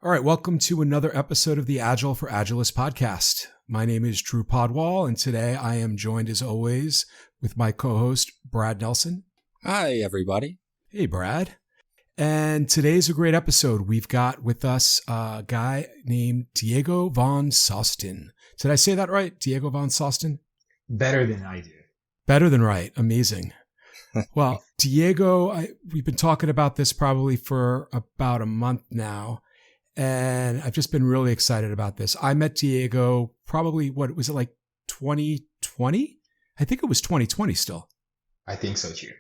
All right, welcome to another episode of the Agile for Agilists podcast. My name is Drew Podwall, and today I am joined as always with my co-host, Brad Nelson. Hi, everybody. Hey, Brad. And today's a great episode. We've got with us a guy named Diego von Sohsten. Did I say that right? Diego von Sohsten? Better than I do. Better than right. Amazing. Well, Diego, we've been talking about this probably for about a month now. And I've just been really excited about this. I met Diego probably, what was it, like 2020? I think it was 2020 still. I think so too.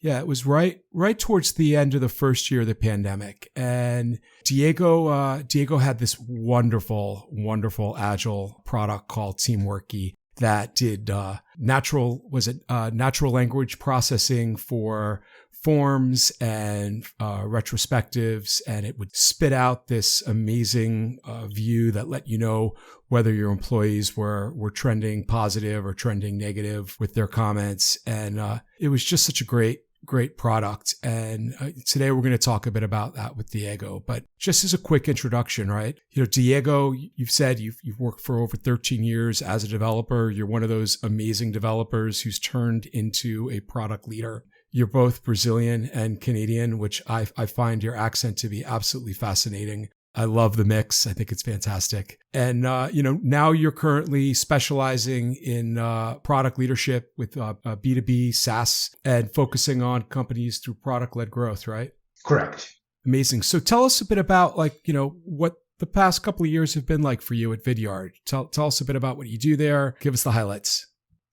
Yeah, it was right towards the end of the first year of the pandemic. And Diego had this wonderful Agile product called Teamworky that did natural language processing for forms and retrospectives, and it would spit out this amazing view that let you know whether your employees were trending positive or trending negative with their comments. And it was just such a great product. And today we're going to talk a bit about that with Diego. But just as a quick introduction, right? You know, Diego, you've said you've worked for over 13 years as a developer. You're one of those amazing developers who's turned into a product leader. You're both Brazilian and Canadian, which I find your accent to be absolutely fascinating. I love the mix. I think it's fantastic. And, now you're currently specializing in product leadership with B2B SaaS and focusing on companies through product-led growth, right? Correct. Amazing. So tell us a bit about what the past couple of years have been like for you at Vidyard. Tell us a bit about what you do there. Give us the highlights.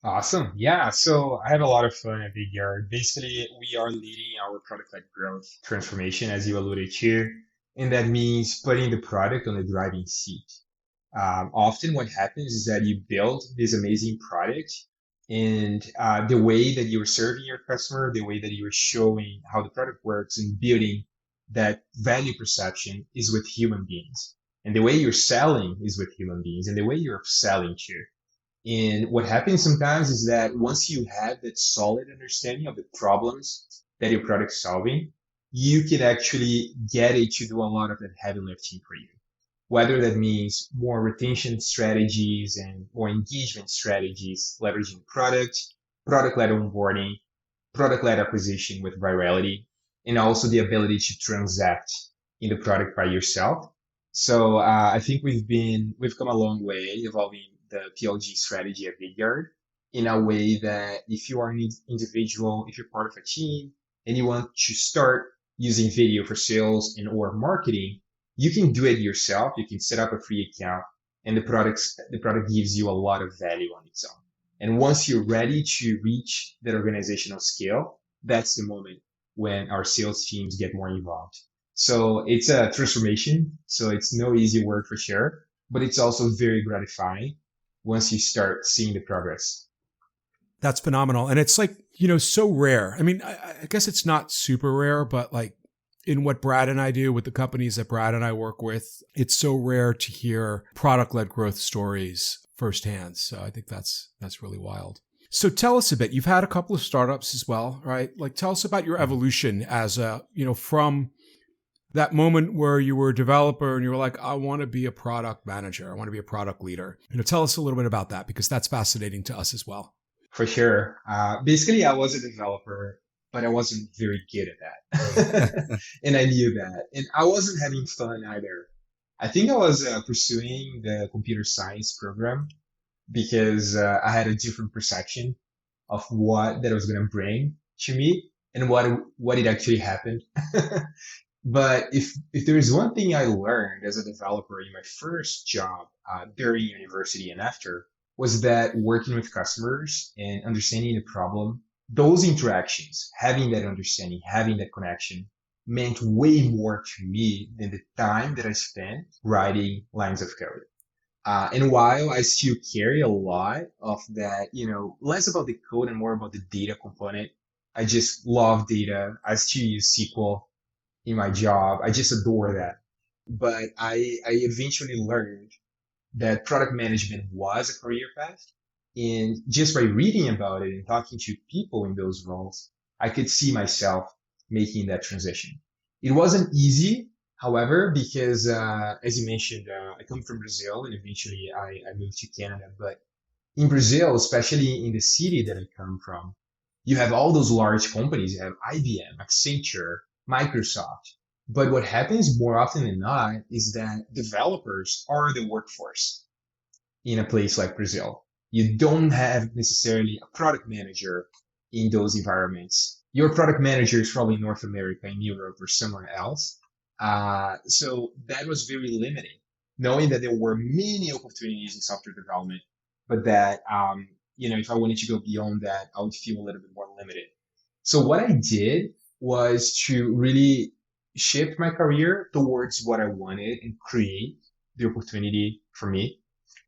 Awesome. Yeah. So I have a lot of fun at Vidyard. Basically, we are leading our product-led growth transformation, as you alluded to. And that means putting the product on the driving seat. Often what happens is that you build this amazing product and the way that you're serving your customer, the way that you're showing how the product works and building that value perception is with human beings. And the way you're selling is with human beings and the way you're selling too. And what happens sometimes is that once you have that solid understanding of the problems that your product's solving, you can actually get it to do a lot of that heavy lifting for you. Whether that means more retention strategies and more engagement strategies, leveraging product-led onboarding, product-led acquisition with virality, and also the ability to transact in the product by yourself. So I think we've come a long way evolving the PLG strategy at Vidyard in a way that if you are an individual, if you're part of a team and you want to start using video for sales and or marketing, you can do it yourself. You can set up a free account and the product gives you a lot of value on its own. And once you're ready to reach that organizational scale, that's the moment when our sales teams get more involved. So it's a transformation. So it's no easy work for sure, but it's also very gratifying once you start seeing the progress. That's phenomenal. And it's so rare. I mean, I guess it's not super rare, but in what Brad and I do with the companies that Brad and I work with, it's so rare to hear product-led growth stories firsthand. So I think that's really wild. So tell us a bit. You've had a couple of startups as well, right? Tell us about your evolution as from that moment where you were a developer and you were like, I want to be a product manager. I want to be a product leader. Tell us a little bit about that because that's fascinating to us as well. For sure. Basically, I was a developer, but I wasn't very good at that. And I knew that. And I wasn't having fun either. I think I was pursuing the computer science program because I had a different perception of what that was going to bring to me and what it actually happened. But if there is one thing I learned as a developer in my first job during university and after, was that working with customers and understanding the problem, those interactions, having that understanding, having that connection meant way more to me than the time that I spent writing lines of code. And while I still carry a lot of that, less about the code and more about the data component, I just love data. I still use SQL in my job. I just adore that. But I eventually learned that product management was a career path. And just by reading about it and talking to people in those roles, I could see myself making that transition. It wasn't easy. However, because as you mentioned, I come from Brazil and eventually I moved to Canada. But in Brazil, especially in the city that I come from, you have all those large companies. You have IBM, Accenture, Microsoft. But what happens more often than not is that developers are the workforce in a place like Brazil. You don't have necessarily a product manager in those environments. Your product manager is probably in North America, in Europe, or somewhere else. So that was very limiting, knowing that there were many opportunities in software development, but that, if I wanted to go beyond that, I would feel a little bit more limited. So what I did was to really shift my career towards what I wanted and create the opportunity for me.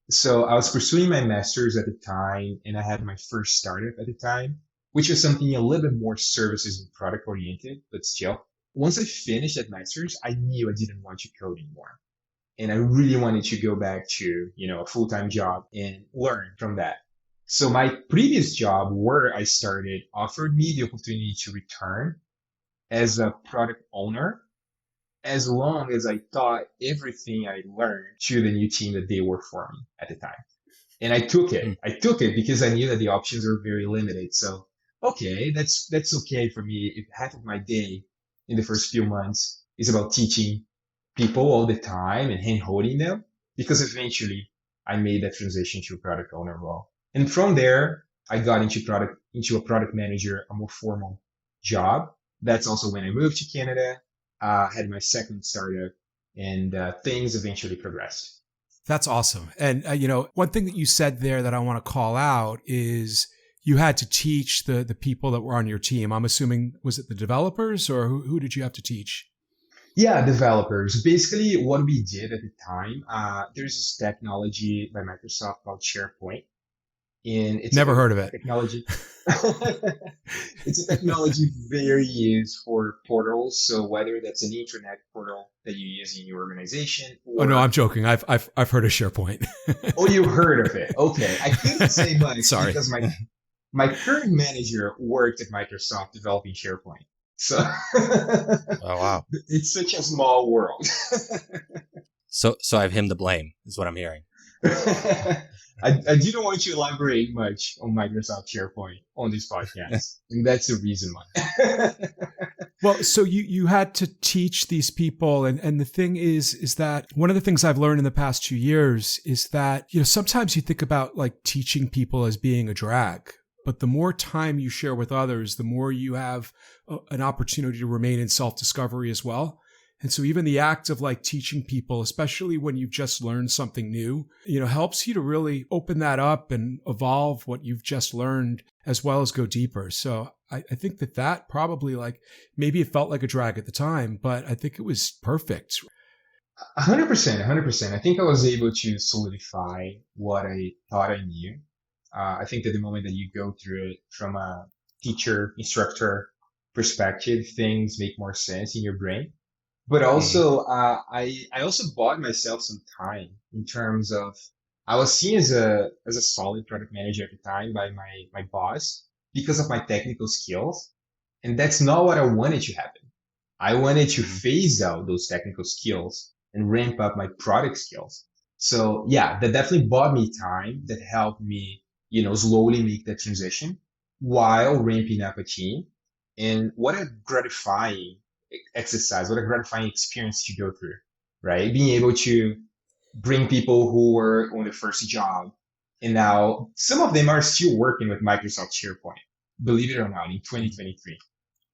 So I was pursuing my master's at the time, and I had my first startup at the time, which was something a little bit more services and product oriented, but still. Once I finished that master's, I knew I didn't want to code anymore. And I really wanted to go back to, a full-time job and learn from that. So my previous job where I started offered me the opportunity to return as a product owner as long as I taught everything I learned to the new team that they were forming at the time. And I took it. I took it because I knew that the options were very limited. So, okay, that's okay for me if half of my day in the first few months is about teaching people all the time and hand holding them, because eventually I made that transition to a product owner role. And from there, I got into a product manager, a more formal job. That's also when I moved to Canada, had my second startup, and things eventually progressed. That's awesome. And, one thing that you said there that I want to call out is you had to teach the people that were on your team. I'm assuming, was it the developers or who did you have to teach? Yeah, developers. Basically, what we did at the time, there's this technology by Microsoft called SharePoint. And it's Never a heard of it. technology. It's a technology very used for portals. So whether that's an intranet portal that you use in your organization, Oh no, or I'm joking. I've heard of SharePoint. oh, you heard of it? Okay, I couldn't say much Sorry. because my current manager worked at Microsoft developing SharePoint. So Oh wow. it's such a small world. So I have him to blame, is what I'm hearing. I didn't want to elaborate much on Microsoft SharePoint on this podcast, and that's the reason why. Well, so you had to teach these people, and the thing is that one of the things I've learned in the past 2 years is that, sometimes you think about like teaching people as being a drag, but the more time you share with others, the more you have an opportunity to remain in self-discovery as well. And so even the act of like teaching people, especially when you've just learned something new, helps you to really open that up and evolve what you've just learned as well as go deeper. So I think that probably, like, maybe it felt like a drag at the time, but I think it was perfect. 100%, 100%. I think I was able to solidify what I thought I knew. I think that the moment that you go through it from a teacher, instructor perspective, things make more sense in your brain. But also, I also bought myself some time in terms of, I was seen as a solid product manager at the time by my boss because of my technical skills. And that's not what I wanted to happen. I wanted to phase out those technical skills and ramp up my product skills. So yeah, that definitely bought me time that helped me, slowly make that transition while ramping up a team. And what a gratifying exercise, what a gratifying experience to go through, right? Being able to bring people who were on their first job, and now some of them are still working with Microsoft SharePoint, believe it or not, in 2023.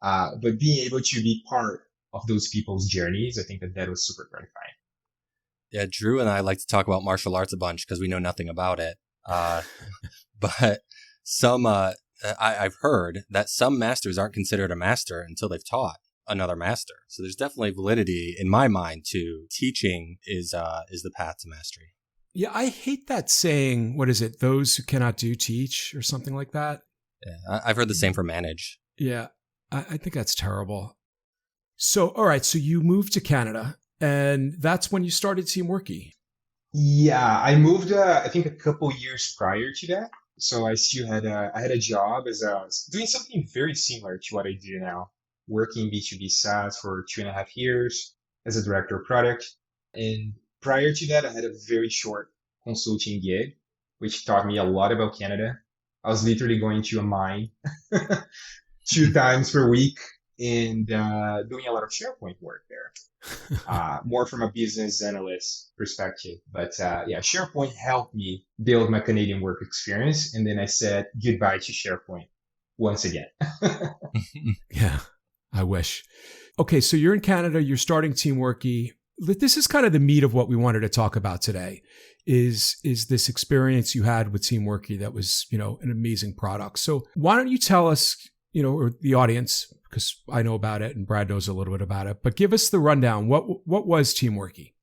But being able to be part of those people's journeys, I think that was super gratifying. Yeah, Drew and I like to talk about martial arts a bunch because we know nothing about it. But I've heard that some masters aren't considered a master until they've taught another master. So there's definitely validity in my mind to teaching is the path to mastery. Yeah, I hate that saying, what is it? Those who cannot do teach, or something like that. Yeah, I've heard the same for manage. Yeah, I think that's terrible. So, all right, so you moved to Canada, and that's when you started Teamworky. Yeah, I moved, I think a couple years prior to that. So I still had I had a job as doing something very similar to what I do now, working B2B SaaS for 2.5 years. as a director of product. And prior to that, I had a very short consulting gig, which taught me a lot about Canada. I was literally going to a mine 2 times per week and doing a lot of SharePoint work there. More from a business analyst perspective. But yeah, SharePoint helped me build my Canadian work experience. And then I said goodbye to SharePoint once again. Yeah, I wish. Okay, so you're in Canada, you're starting Teamworky. This is kind of the meat of what we wanted to talk about today, is this experience you had with Teamworky that was, an amazing product. So why don't you tell us, or the audience, because I know about it and Brad knows a little bit about it, but give us the rundown. What was Teamworky?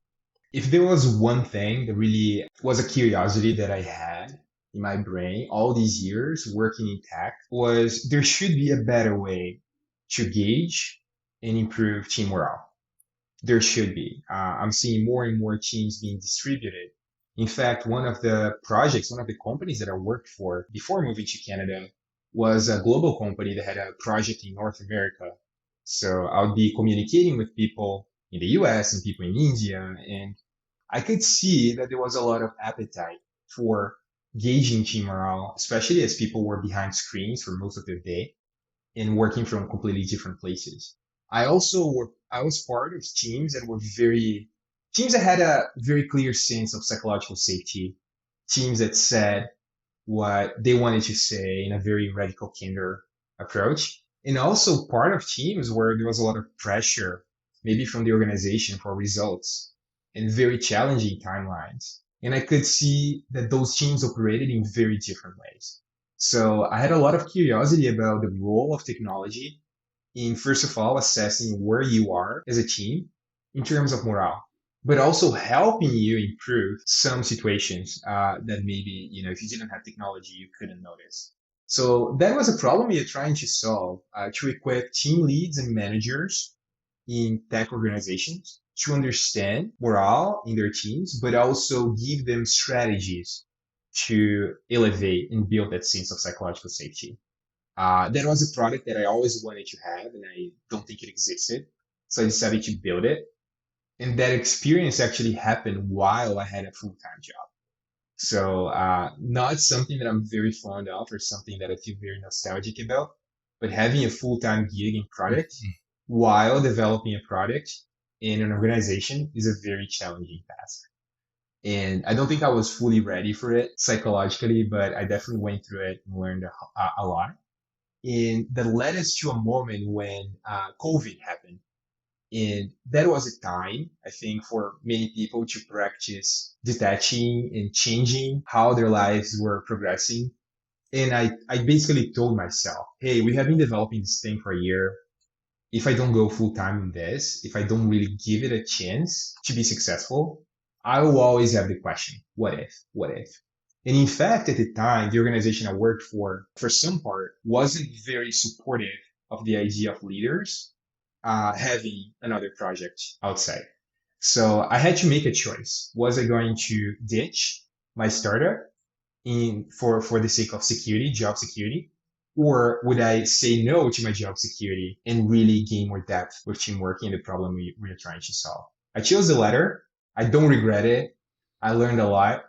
If there was one thing that really was a curiosity that I had in my brain all these years working in tech, was there should be a better way to gauge and improve team morale. There should be. I'm seeing more and more teams being distributed. In fact, one of the companies that I worked for before moving to Canada was a global company that had a project in North America. So I would be communicating with people in the US and people in India, and I could see that there was a lot of appetite for gauging team morale, especially as people were behind screens for most of their day and working from completely different places. I was part of teams that had a very clear sense of psychological safety, teams that said what they wanted to say in a very radical candor approach, and also part of teams where there was a lot of pressure, maybe from the organization for results and very challenging timelines. And I could see that those teams operated in very different ways. So I had a lot of curiosity about the role of technology in, first of all, assessing where you are as a team in terms of morale, but also helping you improve some situations that maybe, if you didn't have technology, you couldn't notice. So that was a problem we are trying to solve, to equip team leads and managers in tech organizations to understand morale in their teams, but also give them strategies to elevate and build that sense of psychological safety. That was a product that I always wanted to have, and I don't think it existed. So I decided to build it. And that experience actually happened while I had a full-time job. So not something that I'm very fond of or something that I feel very nostalgic about, but having a full-time gig in product while developing a product in an organization is a very challenging task. And I don't think I was fully ready for it psychologically, but I definitely went through it and learned a lot. And that led us to a moment when COVID happened. And that was a time, I think, for many people to practice detaching and changing how their lives were progressing. And I basically told myself, hey, we have been developing this thing for a year. If I don't go full time in this, if I don't really give it a chance to be successful, I will always have the question, what if? And in fact, at the time, the organization I worked for some part, wasn't very supportive of the idea of leaders having another project outside. So I had to make a choice. Was I going to ditch my startup for the sake of security, job security? Or would I say no to my job security and really gain more depth with teamwork and the problem we are trying to solve? I chose the latter. I don't regret it. I learned a lot.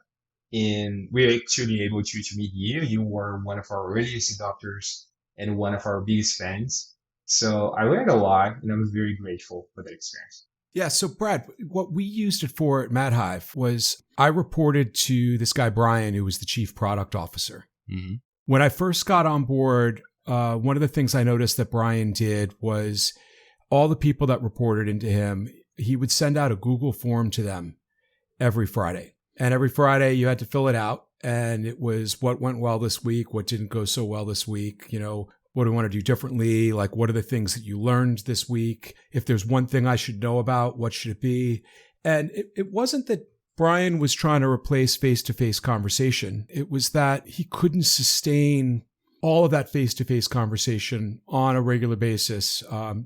And we're actually able to meet you. You were one of our earliest adopters and one of our biggest fans. So I learned a lot, and I'm very grateful for that experience. Yeah. So Brad, what we used it for at MadHive was I reported to this guy, Brian, who was the chief product officer. Mm-hmm. When I first got on board, one of the things I noticed that Brian did was all the people that reported into him, he would send out a Google form to them every Friday. And every Friday you had to fill it out. And it was what went well this week, what didn't go so well this week, what do we want to do differently? Like, what are the things that you learned this week? If there's one thing I should know about, what should it be? And it wasn't that Brian was trying to replace face-to-face conversation. It was that he couldn't sustain all of that face-to-face conversation on a regular basis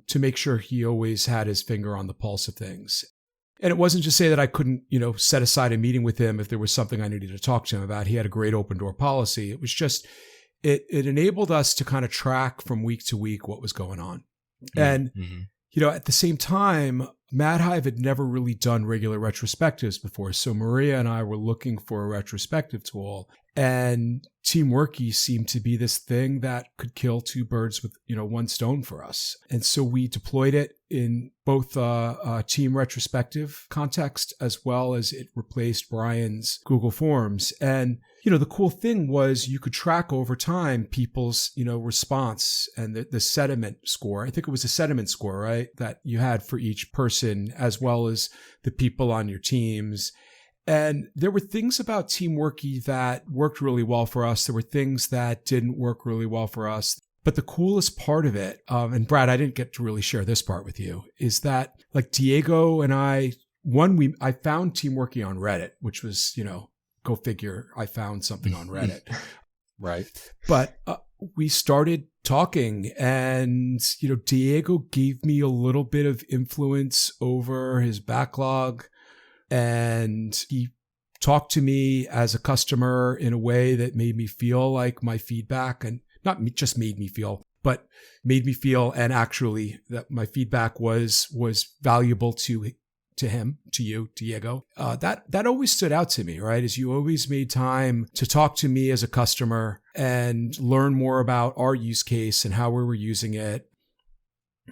to make sure he always had his finger on the pulse of things. And it wasn't to say that I couldn't, set aside a meeting with him if there was something I needed to talk to him about. He had a great open door policy. It was just, it enabled us to kind of track from week to week what was going on. And, at the same time, Mad Hive had never really done regular retrospectives before. So Maria and I were looking for a retrospective tool, and Teamworky seemed to be this thing that could kill two birds with, one stone for us. And so we deployed it in both a team retrospective context, as well as it replaced Brian's Google Forms. And the cool thing was you could track over time people's, response and the sentiment score. I think it was a sentiment score, right? That you had for each person, as well as the people on your teams. And there were things about Teamworky that worked really well for us. There were things that didn't work really well for us. But the coolest part of it, and Brad, I didn't get to really share this part with you, is that like Diego and I found Teamworky on Reddit, which was, go figure, I found something on Reddit. Right. But we started talking, and, Diego gave me a little bit of influence over his backlog, and he talked to me as a customer in a way that made me feel like my feedback, and not just made me feel, but made me feel, and actually that my feedback was valuable to him, to you, Diego. That always stood out to me, right? Is you always made time to talk to me as a customer and learn more about our use case and how we were using it.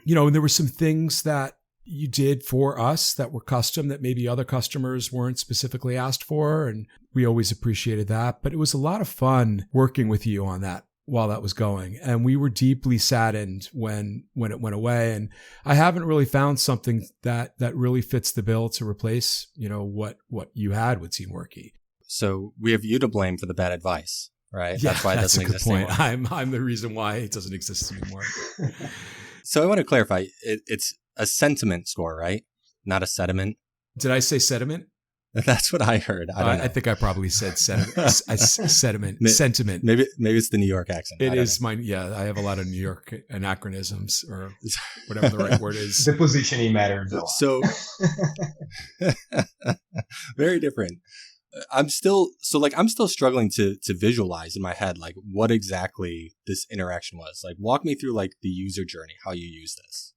And there were some things that you did for us that were custom that maybe other customers weren't specifically asked for. And we always appreciated that. But it was a lot of fun working with you on that while that was going. And we were deeply saddened when it went away. And I haven't really found something that really fits the bill to replace, what you had with Teamworky. So we have you to blame for the bad advice, right? Yeah, that's why it doesn't exist anymore. I'm the reason why it doesn't exist anymore. So I want to clarify, it's a sentiment score, right? Not a sediment. Did I say sediment? That's what I heard. I don't know. I think I probably said sediment. Sentiment. Maybe it's the New York accent. It is mine. Yeah, I have a lot of New York anachronisms, or whatever the right word is. The positioning matters a lot. So very different. I'm still struggling to visualize in my head like what exactly this interaction was. Like walk me through like the user journey, how you use this.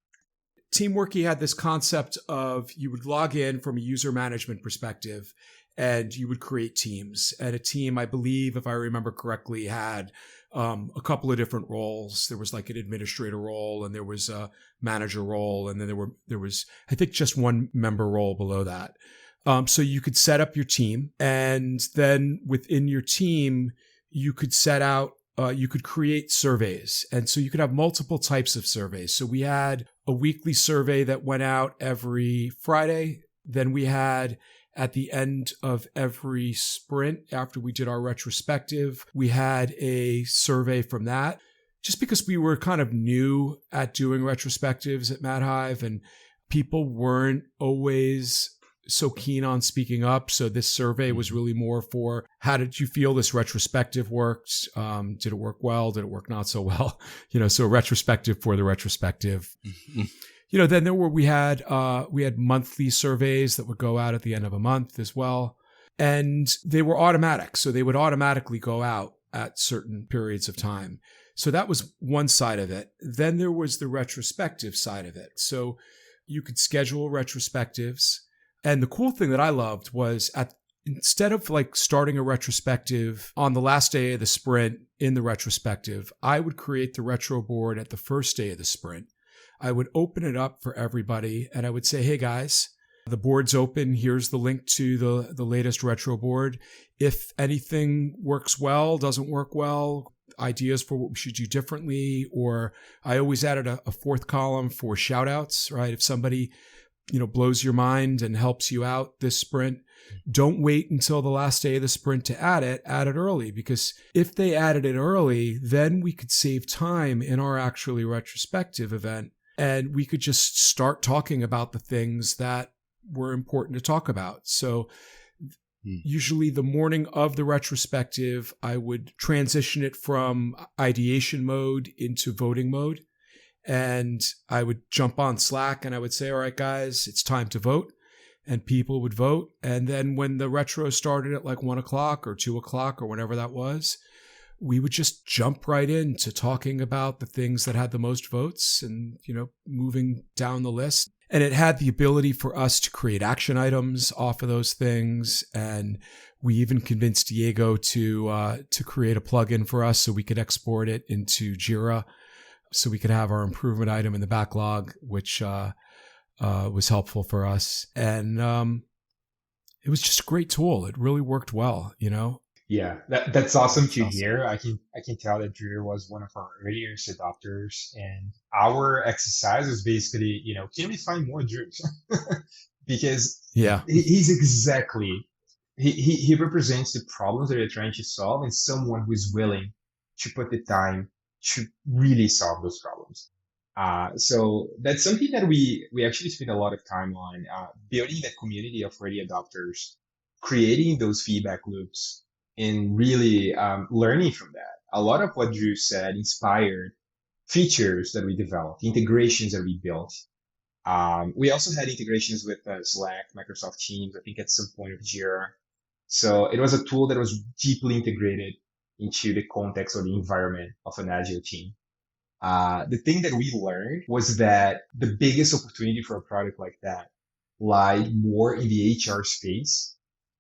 Teamworky had this concept of you would log in from a user management perspective and you would create teams. And a team, I believe, if I remember correctly, had a couple of different roles. There was like an administrator role, and there was a manager role, and then there was I think just one member role below that. So you could set up your team, and then within your team, you could set out you could create surveys. And so you could have multiple types of surveys. So we had a weekly survey that went out every Friday. Then we had at the end of every sprint, after we did our retrospective, we had a survey from that. Just because we were kind of new at doing retrospectives at Mad Hive, and people weren't always so keen on speaking up. So this survey was really more for how did you feel this retrospective worked? Did it work well? Did it work not so well? So a retrospective for the retrospective. Then we had monthly surveys that would go out at the end of a month as well. And they were automatic. So they would automatically go out at certain periods of time. So that was one side of it. Then there was the retrospective side of it. So you could schedule retrospectives. And the cool thing that I loved was instead of like starting a retrospective on the last day of the sprint in the retrospective, I would create the retro board at the first day of the sprint. I would open it up for everybody and I would say, hey guys, the board's open. Here's the link to the latest retro board. If anything works well, doesn't work well, ideas for what we should do differently, or I always added a fourth column for shout outs, right? If somebody blows your mind and helps you out this sprint, don't wait until the last day of the sprint to add it early, because if they added it early, then we could save time in our actually retrospective event and we could just start talking about the things that were important to talk about. So usually the morning of the retrospective, I would transition it from ideation mode into voting mode. And I would jump on Slack and I would say, all right, guys, it's time to vote. And people would vote. And then when the retro started at like 1 o'clock or 2 o'clock or whenever that was, we would just jump right into talking about the things that had the most votes and, moving down the list. And it had the ability for us to create action items off of those things. And we even convinced Diego to create a plugin for us so we could export it into Jira, so we could have our improvement item in the backlog, which was helpful for us. And it was just a great tool. It really worked well, you know? Yeah, that's awesome to Awesome. hear. I can tell that Drew was one of our earliest adopters, and our exercise was basically, can we find more Drews? Because Yeah. he's exactly he represents the problems that you're trying to solve, and someone who is willing to put the time to really solve those problems. So that's something that we actually spend a lot of time on, building that community of early adopters, creating those feedback loops, and really learning from that. A lot of what Drew said inspired features that we developed, integrations that we built. We also had integrations with Slack, Microsoft Teams, I think at some point of Jira. So it was a tool that was deeply integrated into the context or the environment of an agile team. The thing that we learned was that the biggest opportunity for a product like that lied more in the HR space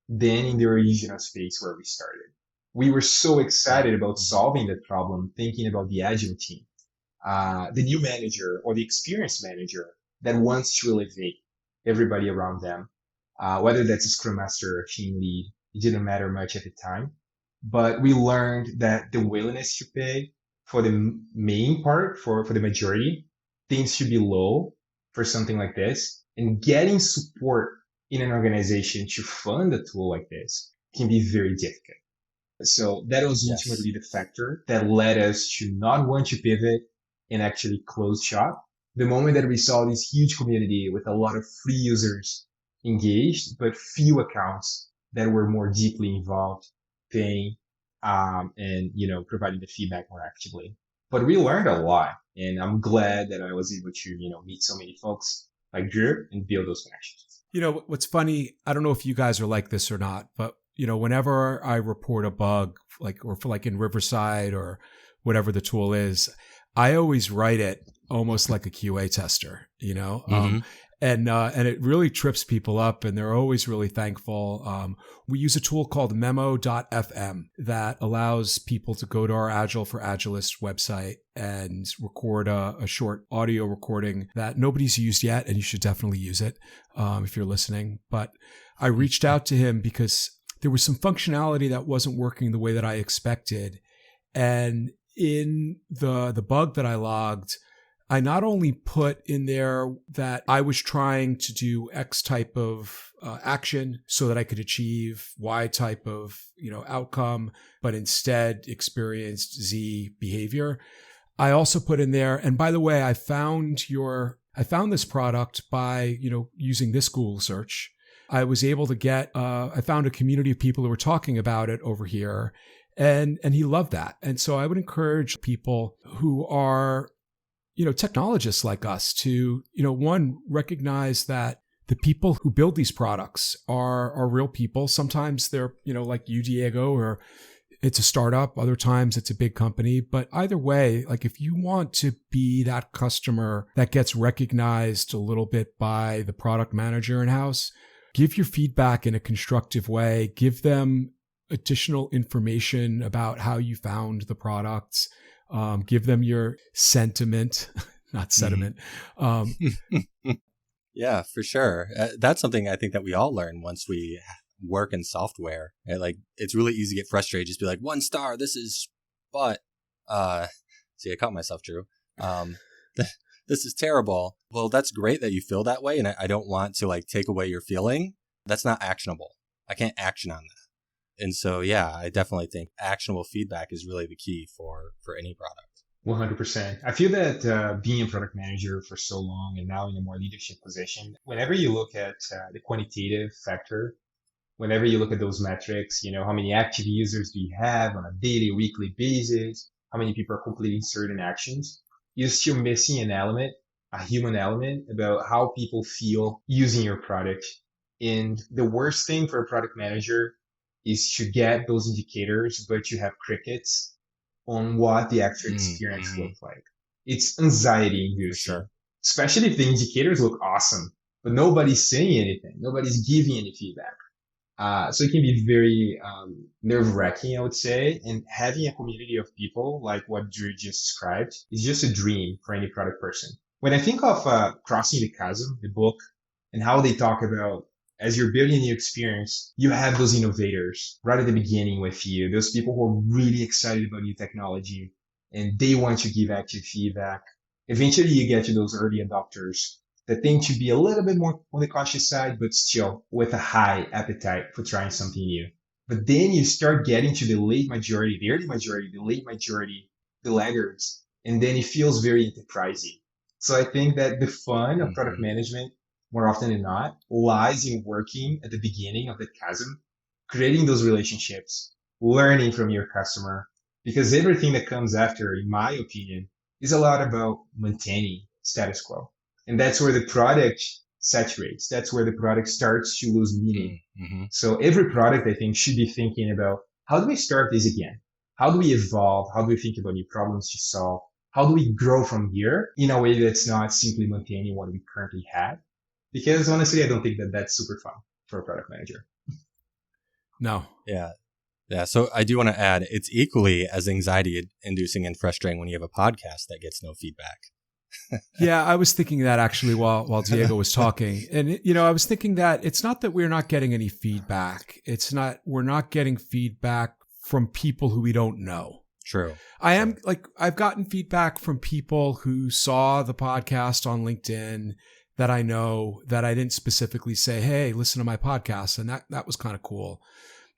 than in the original space where we started. We were so excited about solving that problem, thinking about the agile team, the new manager or the experienced manager that wants to elevate everybody around them, whether that's a scrum master or a team lead. It didn't matter much at the time. But we learned that the willingness to pay for the main part, for the majority, tends to be low for something like this. And getting support in an organization to fund a tool like this can be very difficult. So that was Yes. ultimately the factor that led us to not want to pivot and actually close shop. The moment that we saw this huge community with a lot of free users engaged, but few accounts that were more deeply involved, paying, and, providing the feedback more actively. But we learned a lot, and I'm glad that I was able to, meet so many folks like Drew and build those connections. You know, what's funny, I don't know if you guys are like this or not, but, whenever I report a bug, for in Riverside or whatever the tool is, I always write it almost like a QA tester, Mm-hmm. and it really trips people up, and they're always really thankful. We use a tool called memo.fm that allows people to go to our Agile for Agilists website and record a short audio recording that nobody's used yet, and you should definitely use it if you're listening. But I reached out to him because there was some functionality that wasn't working the way that I expected. And in the bug that I logged, I not only put in there that I was trying to do X type of action so that I could achieve Y type of outcome, but instead experienced Z behavior. I also put in there, and by the way, I found this product by using this Google search. I was able to get I found a community of people who were talking about it over here, and he loved that. And so I would encourage people who are technologists like us to, one, recognize that the people who build these products are real people. Sometimes they're, like you, Diego, or it's a startup. Other times it's a big company. But either way, like if you want to be that customer that gets recognized a little bit by the product manager in-house, give your feedback in a constructive way. Give them additional information about how you found the products. Give them your sentiment, not sediment. Yeah, for sure. That's something I think that we all learn once we work in software. And it's really easy to get frustrated. Just be like, 1 star, this is, but, see, I caught myself, Drew. This is terrible. Well, that's great that you feel that way. And I don't want to take away your feeling. That's not actionable. I can't action on that. And so, yeah, I definitely think actionable feedback is really the key for any product. 100%. I feel that being a product manager for so long and now in a more leadership position, whenever you look at the quantitative factor, whenever you look at those metrics, how many active users do you have on a daily, weekly basis, how many people are completing certain actions, you're still missing an element, a human element about how people feel using your product. And the worst thing for a product manager is to get those indicators, but you have crickets on what the actual experience looks like. It's anxiety inducing. Sure. especially if the indicators look awesome, but nobody's saying anything. Nobody's giving any feedback. So it can be very nerve-wracking, I would say. And having a community of people like what Drew just described is just a dream for any product person. When I think of Crossing the Chasm, the book, and how they talk about as you're building a new experience, you have those innovators right at the beginning with you, those people who are really excited about new technology and they want to give active feedback. Eventually you get to those early adopters that tend to be a little bit more on the cautious side, but still with a high appetite for trying something new. But then you start getting to the late majority, the early majority, the late majority, the laggards, and then it feels very enterprising. So I think that the fun of product management, more often than not, lies in working at the beginning of the chasm, creating those relationships, learning from your customer, because everything that comes after, in my opinion, is a lot about maintaining status quo. And that's where the product saturates. That's where the product starts to lose meaning. Mm-hmm. So every product, I think, should be thinking about how do we start this again? How do we evolve? How do we think about new problems to solve? How do we grow from here in a way that's not simply maintaining what we currently have? Because honestly, I don't think that that's super fun for a product manager. No. Yeah. Yeah. So I do want to add, it's equally as anxiety inducing and frustrating when you have a podcast that gets no feedback. Yeah, I was thinking that actually while Diego was talking. And, I was thinking that it's not that we're not getting any feedback. We're not getting feedback from people who we don't know. True. I've gotten feedback from people who saw the podcast on LinkedIn that I know that I didn't specifically say, hey, listen to my podcast. And that was kind of cool.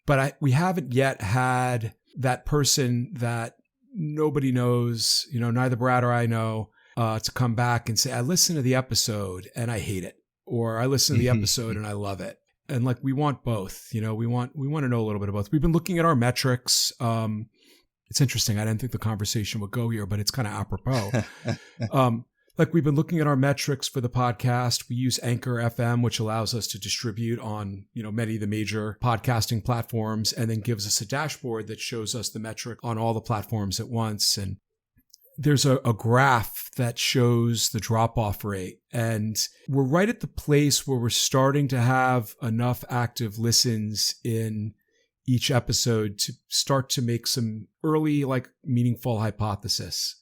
But we haven't yet had that person that nobody knows, neither Brad or I know, to come back and say, I listened to the episode and I hate it, or I listened to the episode and I love it. And we want both, we want to know a little bit of both. We've been looking at our metrics. It's interesting. I didn't think the conversation would go here, but it's kind of apropos. We've been looking at our metrics for the podcast. We use Anchor FM, which allows us to distribute on, many of the major podcasting platforms, and then gives us a dashboard that shows us the metric on all the platforms at once. And there's a graph that shows the drop-off rate. And we're right at the place where we're starting to have enough active listens in each episode to start to make some early, meaningful hypotheses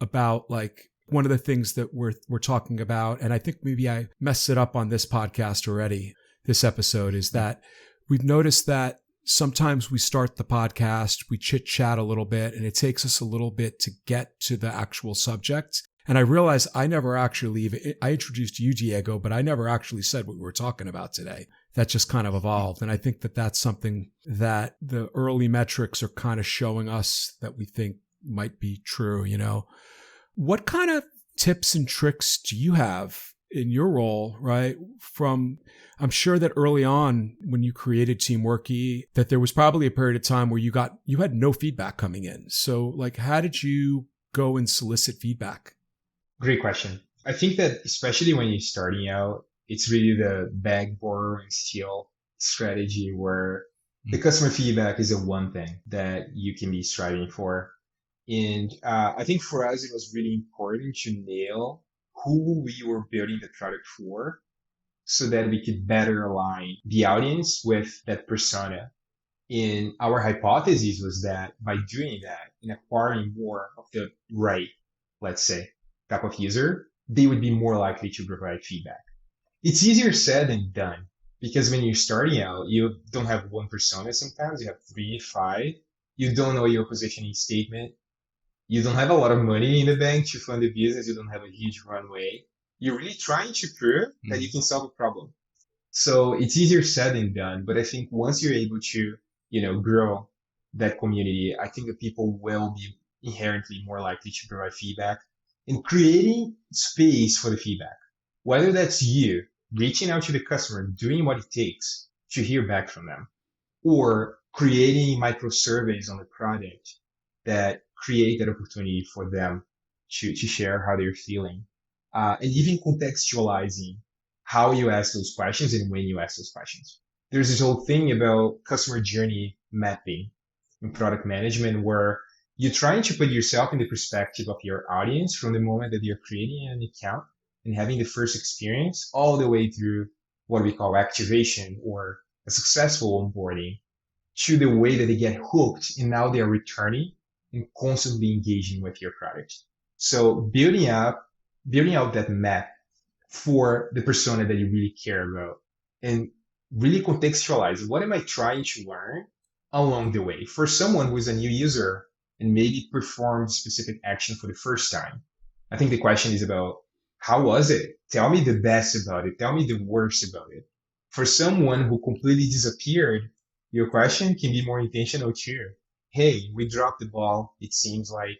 about one of the things that we're talking about. And I think maybe I messed it up on this podcast already, this episode, is that we've noticed that sometimes we start the podcast, we chit chat a little bit, and it takes us a little bit to get to the actual subject. And I realized I introduced you, Diego, but I never actually said what we were talking about today. That just kind of evolved. And I think that that's something that the early metrics are kind of showing us that we think might be true. What kind of tips and tricks do you have in your role, right? I'm sure that early on when you created Teamworky, that there was probably a period of time where you had no feedback coming in. So how did you go and solicit feedback? Great question. I think that especially when you're starting out, it's really the beg, borrow, and steal strategy where the customer feedback is the one thing that you can be striving for. And I think for us, it was really important to nail who we were building the product for so that we could better align the audience with that persona. And our hypothesis was that by doing that and acquiring more of the right, let's say, type of user, they would be more likely to provide feedback. It's easier said than done because when you're starting out, you don't have one persona sometimes, you have 3, 5. You don't know your positioning statement. You don't have a lot of money in the bank to fund the business. You don't have a huge runway. You're really trying to prove that you can solve a problem. So it's easier said than done. But I think once you're able to, grow that community, I think that people will be inherently more likely to provide feedback and creating space for the feedback. Whether that's you reaching out to the customer, doing what it takes to hear back from them, or creating micro surveys on the product that create that opportunity for them to share how they're feeling. And even contextualizing how you ask those questions and when you ask those questions. There's this whole thing about customer journey mapping in product management where You're trying to put yourself in the perspective of your audience from the moment that you're creating an account and having the first experience all the way through what we call activation or a successful onboarding to the way that they get hooked and now they are returning and constantly engaging with your product. So building out that map for the persona that you really care about and really contextualize what am I trying to learn along the way. For someone who is a new user and maybe performed specific action for the first time, I think the question is about how was it? Tell me the best about it. Tell me the worst about it. For someone who completely disappeared, your question can be more intentional too. Hey, we dropped the ball. It seems like,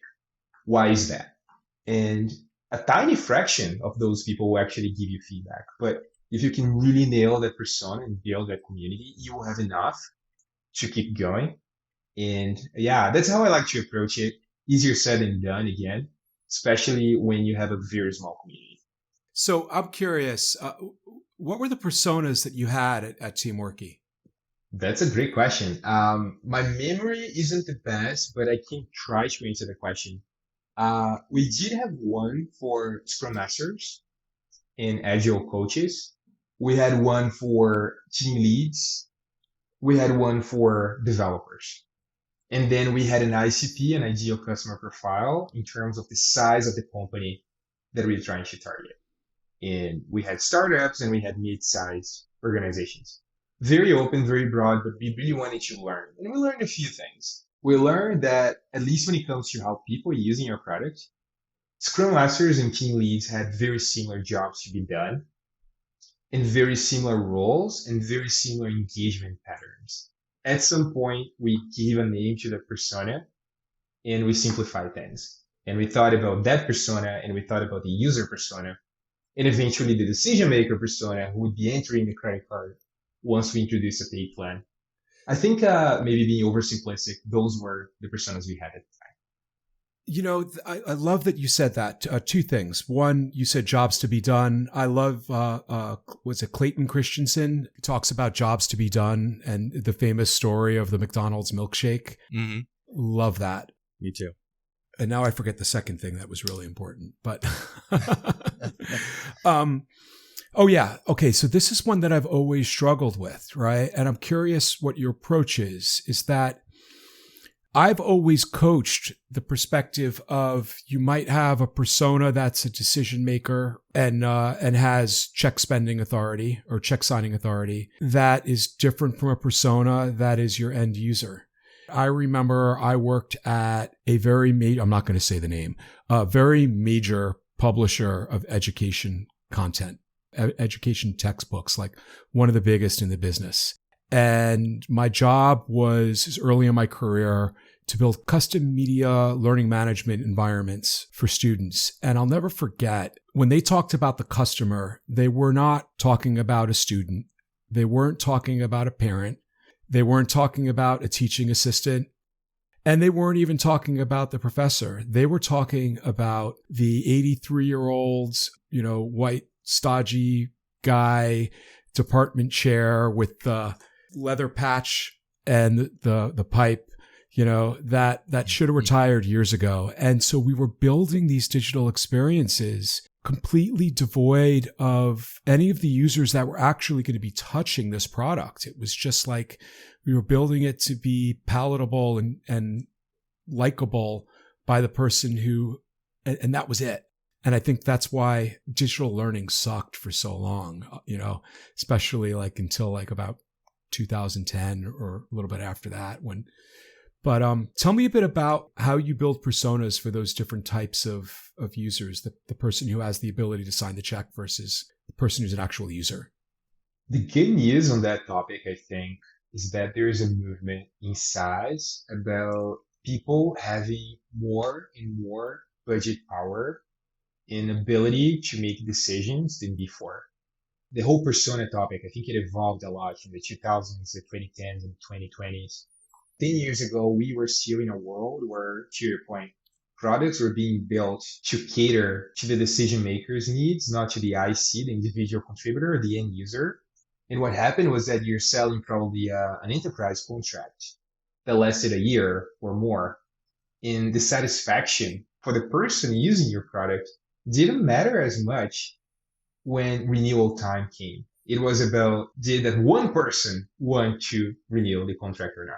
why is that? And a tiny fraction of those people will actually give you feedback. But if you can really nail that persona and build that community, you will have enough to keep going. And yeah, that's how I like to approach it. Easier said than done again, especially when you have a very small community. So I'm curious, what were the personas that you had at Teamworky? That's a great question. My memory isn't the best, but I can try to answer the question. We did have one for Scrum Masters and Agile coaches. We had one for team leads. We had one for developers. And then we had an ICP, an ideal customer profile, in terms of the size of the company that we were trying to target. And we had startups and we had mid-sized organizations. Very open, very broad, but we really wanted to learn. And we learned a few things. We learned that, at least when it comes to how people are using our product, Scrum Masters and team leads had very similar jobs to be done and very similar roles and very similar engagement patterns. At some point, we gave a name to the persona and we simplified things. And we thought about that persona and we thought about the user persona and eventually the decision maker persona who would be entering the credit card once we introduce a pay plan. I think maybe being oversimplistic, those were the personas we had at the time. You know, I love that you said that. Two things. One, you said jobs to be done. I love, was it Clayton Christensen talks about jobs to be done and the famous story of the McDonald's milkshake. Mm-hmm. Love that. Me too. And now I forget the second thing that was really important, but, oh yeah. Okay. So this is one that I've always struggled with, right? And I'm curious what your approach is that I've always coached the perspective of you might have a persona that's a decision maker and has check spending authority or check signing authority that is different from a persona that is your end user. I remember I worked at a very I'm not going to say the name, a very major publisher of education content, education textbooks, like one of the biggest in the business. And my job was early in my career to build custom media learning management environments for students. And I'll never forget when they talked about the customer, they were not talking about a student. They weren't talking about a parent. They weren't talking about a teaching assistant. And they weren't even talking about the professor. They were talking about the 83-year-old, white, stodgy guy, department chair with the leather patch and the pipe, that should have retired years ago. And so we were building these digital experiences completely devoid of any of the users that were actually going to be touching this product. It was just like we were building it to be palatable and likable by the person and that was it. And I think that's why digital learning sucked for so long, especially until about 2010 or a little bit after that. But tell me a bit about how you build personas for those different types of users, the person who has the ability to sign the check versus the person who's an actual user. The good news on that topic, I think, is that there is a movement in size about people having more and more budget power and ability to make decisions than before. The whole persona topic, I think it evolved a lot from the 2000s, the 2010s, and 2020s. 10 years ago, we were still in a world where, to your point, products were being built to cater to the decision maker's needs, not to the IC, the individual contributor, the end user. And what happened was that you're selling probably an enterprise contract that lasted a year or more. And the satisfaction for the person using your product didn't matter as much when renewal time came. It was about, did that one person want to renew the contract or not?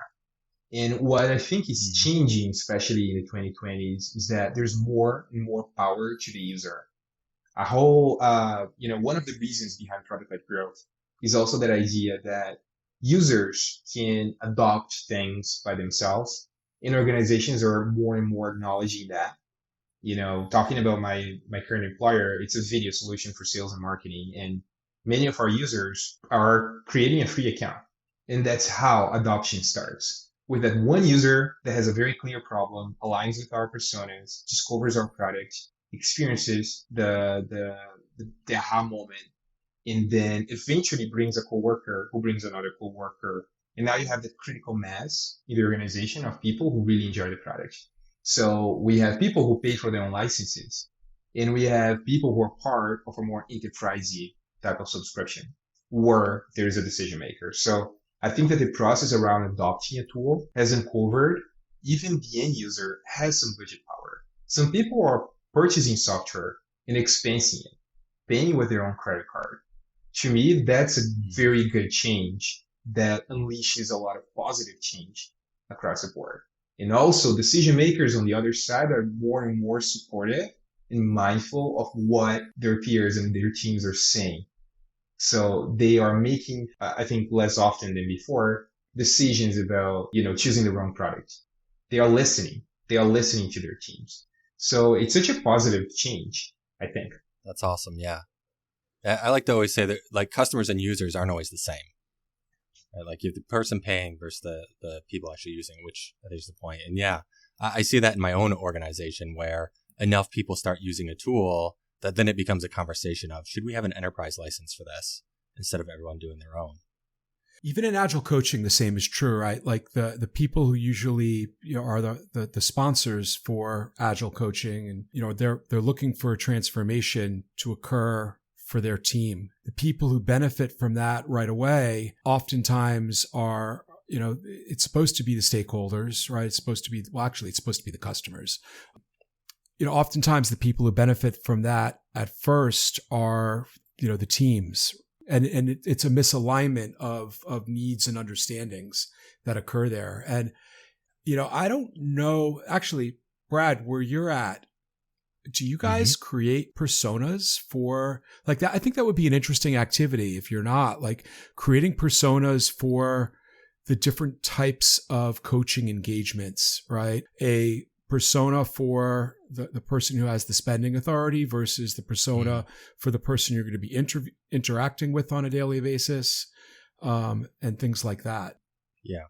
And what I think is changing, especially in the 2020s, is that there's more and more power to the user. A whole, one of the reasons behind product-led growth is also that idea that users can adopt things by themselves, and organizations are more and more acknowledging that. Talking about my current employer, it's a video solution for sales and marketing, and many of our users are creating a free account, and that's how adoption starts. With that one user that has a very clear problem, aligns with our personas, discovers our product, experiences the aha moment, and then eventually brings a coworker who brings another coworker, and now you have the critical mass in the organization of people who really enjoy the product. So we have people who pay for their own licenses, and we have people who are part of a more enterprisey type of subscription where there's a decision maker. So I think that the process around adopting a tool has uncovered even the end user has some budget power. Some people are purchasing software and expensing it, paying with their own credit card. To me, that's a very good change that unleashes a lot of positive change across the board. And also, decision makers on the other side are more and more supportive and mindful of what their peers and their teams are saying. So they are making, I think, less often than before, decisions about, choosing the wrong product. They are listening. They are listening to their teams. So it's such a positive change, I think. That's awesome. Yeah. I like to always say that like customers and users aren't always the same. Right? Like you have the person paying versus the people actually using, which I think is the point. And yeah, I see that in my own organization where enough people start using a tool that then it becomes a conversation of, should we have an enterprise license for this instead of everyone doing their own? Even in agile coaching, the same is true, right? Like the people who usually are the sponsors for agile coaching, and they're looking for a transformation to occur for their team. The people who benefit from that right away oftentimes are, it's supposed to be the stakeholders, right? It's supposed to be, it's supposed to be the customers. Oftentimes the people who benefit from that at first are, the teams. And it's a misalignment of needs and understandings that occur there. And, I don't know, actually, Brad, where you're at, do you guys create personas for like that? I think that would be an interesting activity if you're not, like creating personas for the different types of coaching engagements, right? A persona for the person who has the spending authority versus the persona for the person you're going to be interacting with on a daily basis, and things like that. Yeah.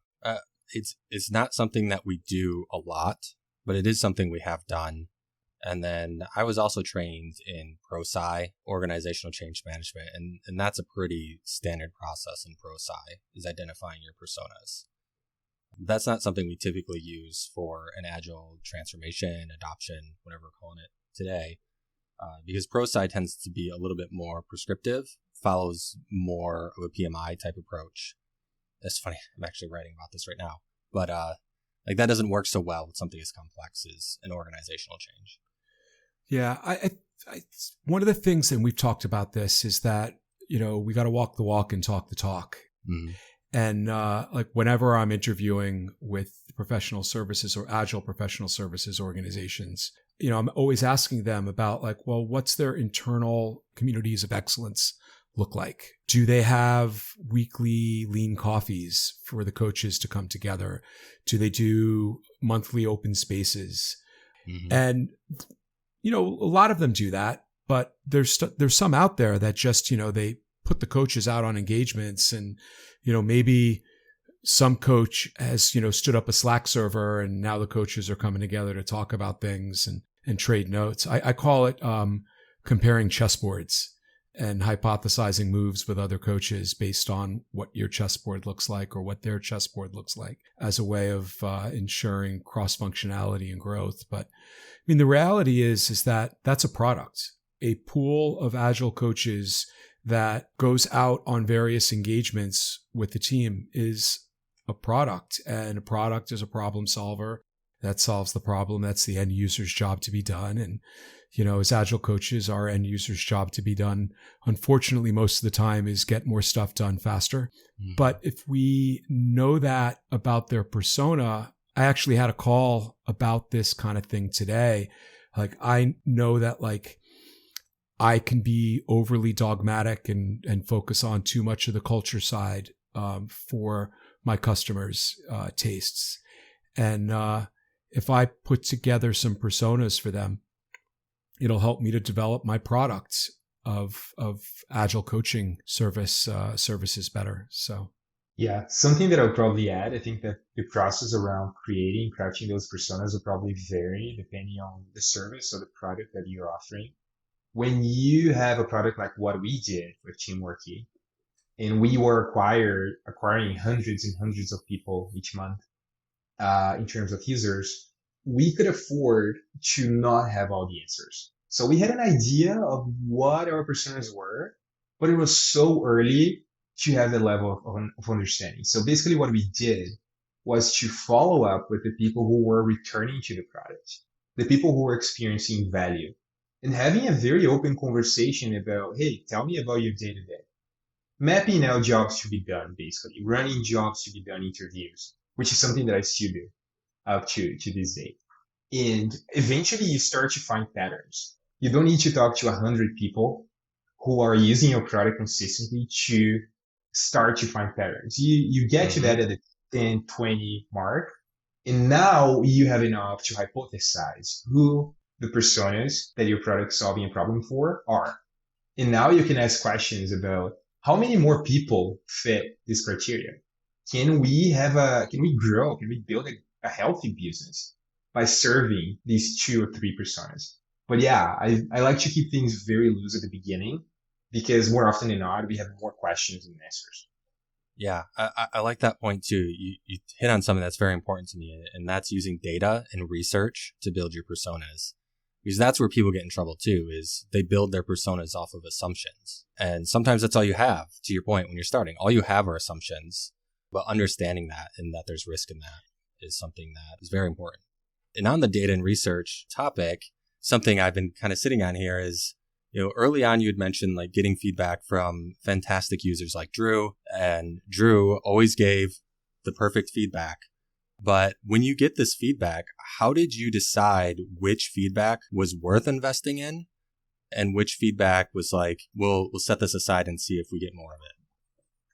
It's not something that we do a lot, but it is something we have done. And then I was also trained in ProSci, organizational change management, and that's a pretty standard process in ProSci, is identifying your personas. That's not something we typically use for an agile transformation, adoption, whatever we're calling it today, because ProSci tends to be a little bit more prescriptive, follows more of a PMI type approach. It's funny, I'm actually writing about this right now, but like that doesn't work so well with something as complex as an organizational change. Yeah, I one of the things, and we've talked about this, is that we got to walk the walk and talk the talk. Mm-hmm. And like whenever I'm interviewing with professional services or agile professional services organizations, I'm always asking them about like, well, what's their internal communities of excellence look like? Do they have weekly lean coffees for the coaches to come together? Do they do monthly open spaces? Mm-hmm. And a lot of them do that, but there's some out there that just, they put the coaches out on engagements, and, maybe some coach has, stood up a Slack server, and now the coaches are coming together to talk about things and trade notes. I call it comparing chessboards and hypothesizing moves with other coaches based on what your chessboard looks like or what their chessboard looks like, as a way of ensuring cross-functionality and growth. But I mean, the reality is that that's a product. A pool of agile coaches that goes out on various engagements with the team is a product, and a product is a problem solver. that solves the problem. That's the end user's job to be done. And, you know, as agile coaches, our end user's job to be done, unfortunately, most of the time is get more stuff done faster. Mm-hmm. But if we know that about their persona, I actually had a call about this kind of thing today. Like, I know that like I can be overly dogmatic and focus on too much of the culture side for my customers' tastes. And if I put together some personas for them, it'll help me to develop my products of agile coaching services better. So, yeah, something that I'll probably add, I think that the process around crafting those personas will probably vary depending on the service or the product that you're offering. When you have a product like what we did with Teamworky, and we were acquiring hundreds and hundreds of people each month in terms of users, we could afford to not have all the answers. So we had an idea of what our personas were, but it was so early to have the level of understanding. So basically what we did was to follow up with the people who were returning to the product, the people who were experiencing value, and having a very open conversation about, hey, tell me about your day-to-day. Mapping out jobs to be done, basically. Running jobs to be done, interviews, which is something that I still do up to this day. And eventually you start to find patterns. You don't need to talk to 100 people who are using your product consistently to start to find patterns. You get to that at the 10, 20 mark. And now you have enough to hypothesize who the personas that your product solving a problem for are. And now you can ask questions about how many more people fit this criteria. Can we grow? Can we build a healthy business by serving these 2 or 3 personas? But yeah, I like to keep things very loose at the beginning because more often than not, we have more questions than answers. Yeah, I like that point too. You hit on something that's very important to me, and that's using data and research to build your personas. Because that's where people get in trouble too, is they build their personas off of assumptions. And sometimes that's all you have, to your point, when you're starting. All you have are assumptions, but understanding that and that there's risk in that is something that is very important. And on the data and research topic, something I've been kind of sitting on here is, you know, early on you had mentioned like getting feedback from fantastic users like Drew, and Drew always gave the perfect feedback. But when you get this feedback, how did you decide which feedback was worth investing in and which feedback was like, we'll set this aside and see if we get more of it?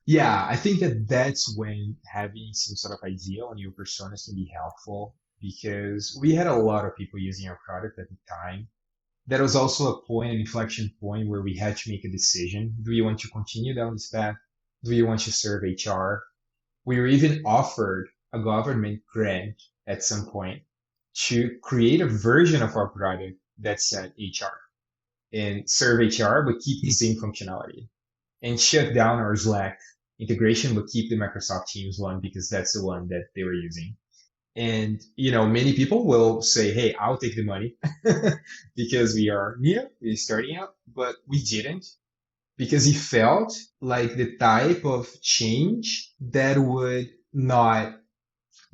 Yeah, I think that's when having some sort of idea on your personas can be helpful, because we had a lot of people using our product at the time. That was also an inflection point where we had to make a decision. Do you want to continue down this path? Do you want to serve HR? We were even offered a government grant at some point to create a version of our product that said HR and serve HR, but keep the same functionality, and shut down our Slack integration, but keep the Microsoft Teams one because that's the one that they were using. And, you know, many people will say, hey, I'll take the money because we are new, we're starting out, but we didn't, because he felt like the type of change that would not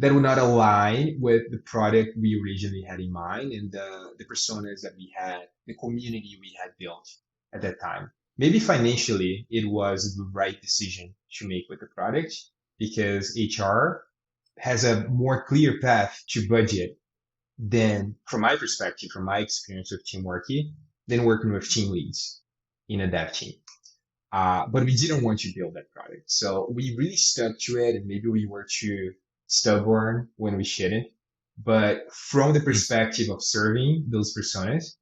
align with the product we originally had in mind and the personas that we had, the community we had built at that time. Maybe financially, it was the right decision to make with the product because HR has a more clear path to budget than, from my perspective, from my experience with Teamworky, than working with team leads in a dev team. But we didn't want to build that product. So we really stuck to it, and maybe we were too stubborn when we shouldn't. But from the perspective of serving those personas,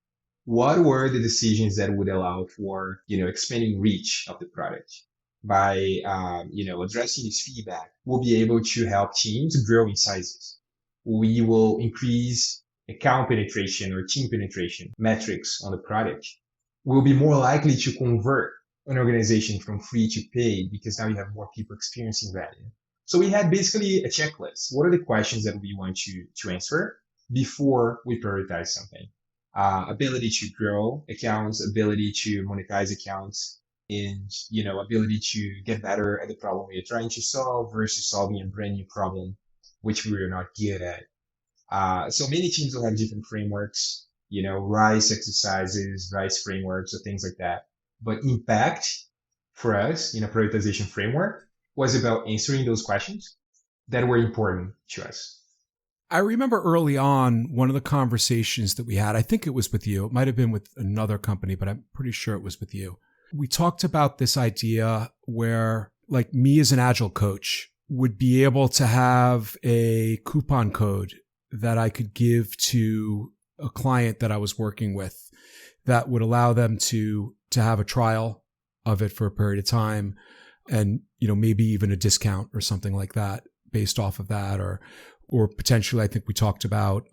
what were the decisions that would allow for, expanding reach of the product? By, addressing this feedback, we'll be able to help teams grow in sizes. We will increase account penetration or team penetration metrics on the product. We'll be more likely to convert an organization from free to paid because now you have more people experiencing value. So we had basically a checklist. What are the questions that we want to answer before we prioritize something? Ability to grow accounts, ability to monetize accounts, and, ability to get better at the problem we're trying to solve versus solving a brand new problem, which we are not good at. So many teams will have different frameworks, RISE exercises, RISE frameworks, or things like that. But impact for us in a prioritization framework was about answering those questions that were important to us. I remember early on one of the conversations that we had, I think it was with you. It might have been with another company, but I'm pretty sure it was with you. We talked about this idea where, like, me as an agile coach would be able to have a coupon code that I could give to a client that I was working with that would allow them to have a trial of it for a period of time, and maybe even a discount or something like that based off of that, or potentially I think we talked about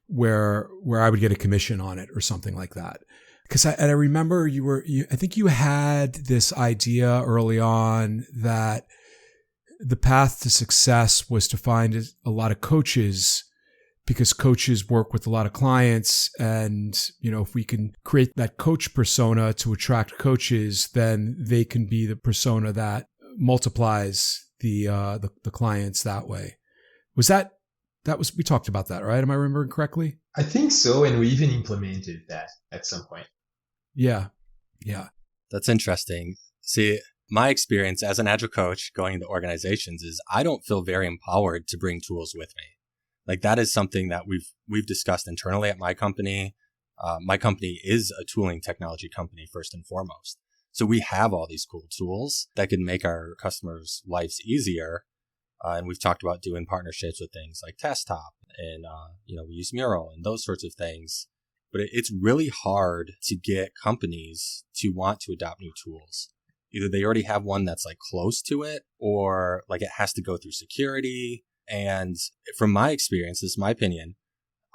where I would get a commission on it or something like that. Because I remember I think you had this idea early on that the path to success was to find a lot of coaches, because coaches work with a lot of clients. And, if we can create that coach persona to attract coaches, then they can be the persona that multiplies the clients that way. We talked about that, right? Am I remembering correctly? I think so. And we even implemented that at some point. Yeah. That's interesting. See, my experience as an agile coach going into organizations is I don't feel very empowered to bring tools with me. Like, that is something that we've discussed internally at my company. My company is a tooling technology company first and foremost. So we have all these cool tools that can make our customers' lives easier. And we've talked about doing partnerships with things like Desktop, and we use Mural and those sorts of things. But it's really hard to get companies to want to adopt new tools. Either they already have one that's like close to it, or like it has to go through security. And from my experience, this is my opinion,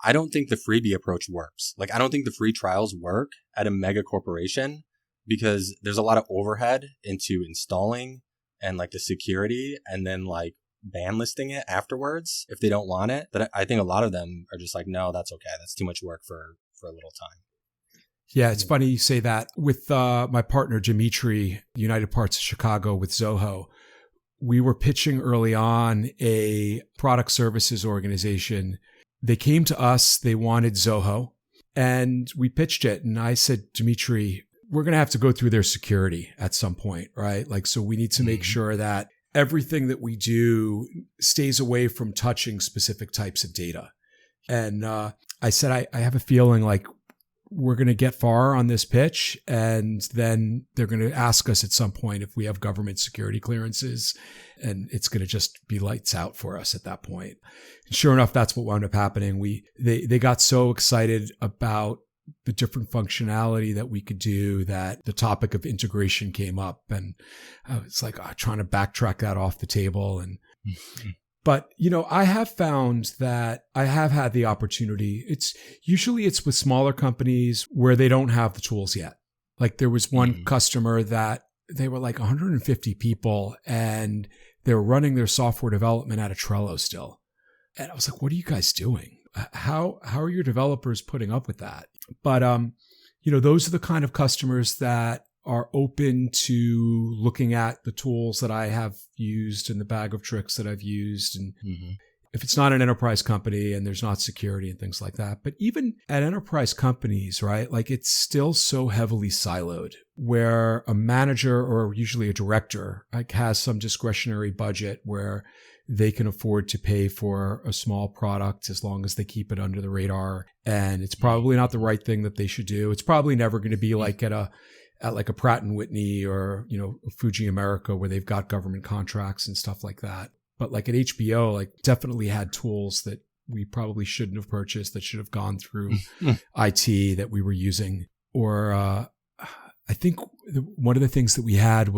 I don't think the freebie approach works. Like, I don't think the free trials work at a mega corporation, because there's a lot of overhead into installing and like the security, and then like ban listing it afterwards if they don't want it. That I think a lot of them are just like, no, that's okay. That's too much work for a little time. Yeah, it's funny you say that. With my partner, Dimitri, United Parts of Chicago with Zoho, we were pitching early on a product services organization. They came to us, they wanted Zoho, and we pitched it. And I said, Dimitri, we're going to have to go through their security at some point, right? Like, so we need to make sure that everything that we do stays away from touching specific types of data. And I said, I have a feeling like we're going to get far on this pitch, and then they're going to ask us at some point if we have government security clearances, and it's going to just be lights out for us at that point. And sure enough, that's what wound up happening. They got so excited about the different functionality that we could do that the topic of integration came up, and I was like trying to backtrack that off the table. And but, I have found that I have had the opportunity. It's with smaller companies where they don't have the tools yet. Like, there was one customer that they were like 150 people, and they were running their software development out of Trello still. And I was like, what are you guys doing? How are your developers putting up with that? But, those are the kind of customers that are open to looking at the tools that I have used and the bag of tricks that I've used. And if it's not an enterprise company and there's not security and things like that, but even at enterprise companies, right? Like, it's still so heavily siloed, where a manager or usually a director like has some discretionary budget where they can afford to pay for a small product as long as they keep it under the radar. And it's probably not the right thing that they should do. It's probably never going to be like at like a Pratt and Whitney or, Fuji America, where they've got government contracts and stuff like that. But like at HBO, like, definitely had tools that we probably shouldn't have purchased, that should have gone through IT that we were using. Or I think one of the things that we had it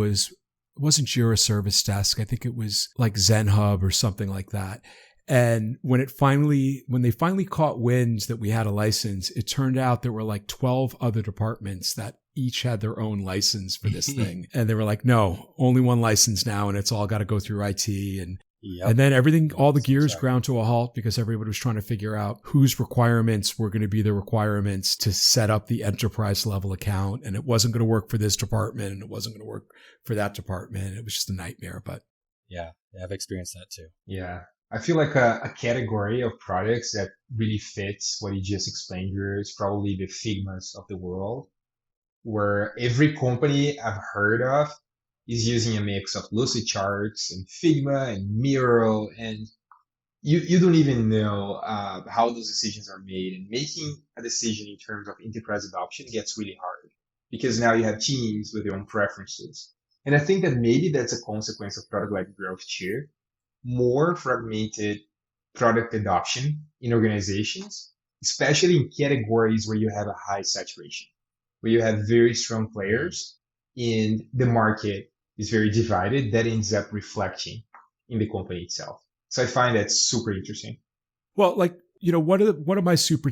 wasn't Jira Service Desk. I think it was like Zen Hub or something like that. And when they finally caught wind that we had a license, it turned out there were like 12 other departments that each had their own license for this thing. And they were like, no, only one license now. And it's all got to go through IT. And then all the gears ground to a halt, because everybody was trying to figure out whose requirements were going to be the requirements to set up the enterprise level account. And it wasn't going to work for this department, and it wasn't going to work for that department. It was just a nightmare. But yeah, I've experienced that too. Yeah. I feel like a category of products that really fits what you just explained here is probably the Figmas of the world, where every company I've heard of is using a mix of Lucid Charts and Figma and Miro, and you don't even know how those decisions are made. And making a decision in terms of enterprise adoption gets really hard because now you have teams with their own preferences. And I think that maybe that's a consequence of product-led growth too. More fragmented product adoption in organizations, especially in categories where you have a high saturation, where you have very strong players and the market is very divided, that ends up reflecting in the company itself. So I find that super interesting. Well, like, one of my super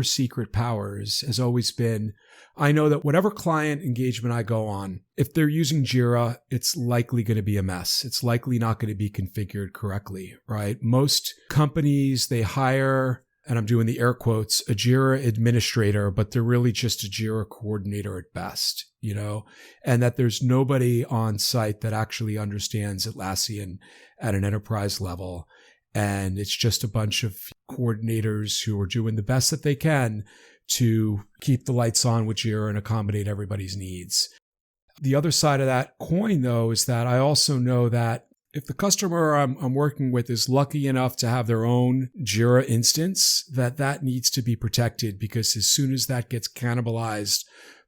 secret powers has always been, I know that whatever client engagement I go on, if they're using Jira, it's likely going to be a mess. It's likely not going to be configured correctly, right? Most companies, they hire, and I'm doing the air quotes, a Jira administrator, but they're really just a Jira coordinator at best, and that there's nobody on site that actually understands Atlassian at an enterprise level. And it's just a bunch of coordinators who are doing the best that they can to keep the lights on with Jira and accommodate everybody's needs. The other side of that coin, though, is that I also know that if the customer I'm working with is lucky enough to have their own Jira instance, that needs to be protected, because as soon as that gets cannibalized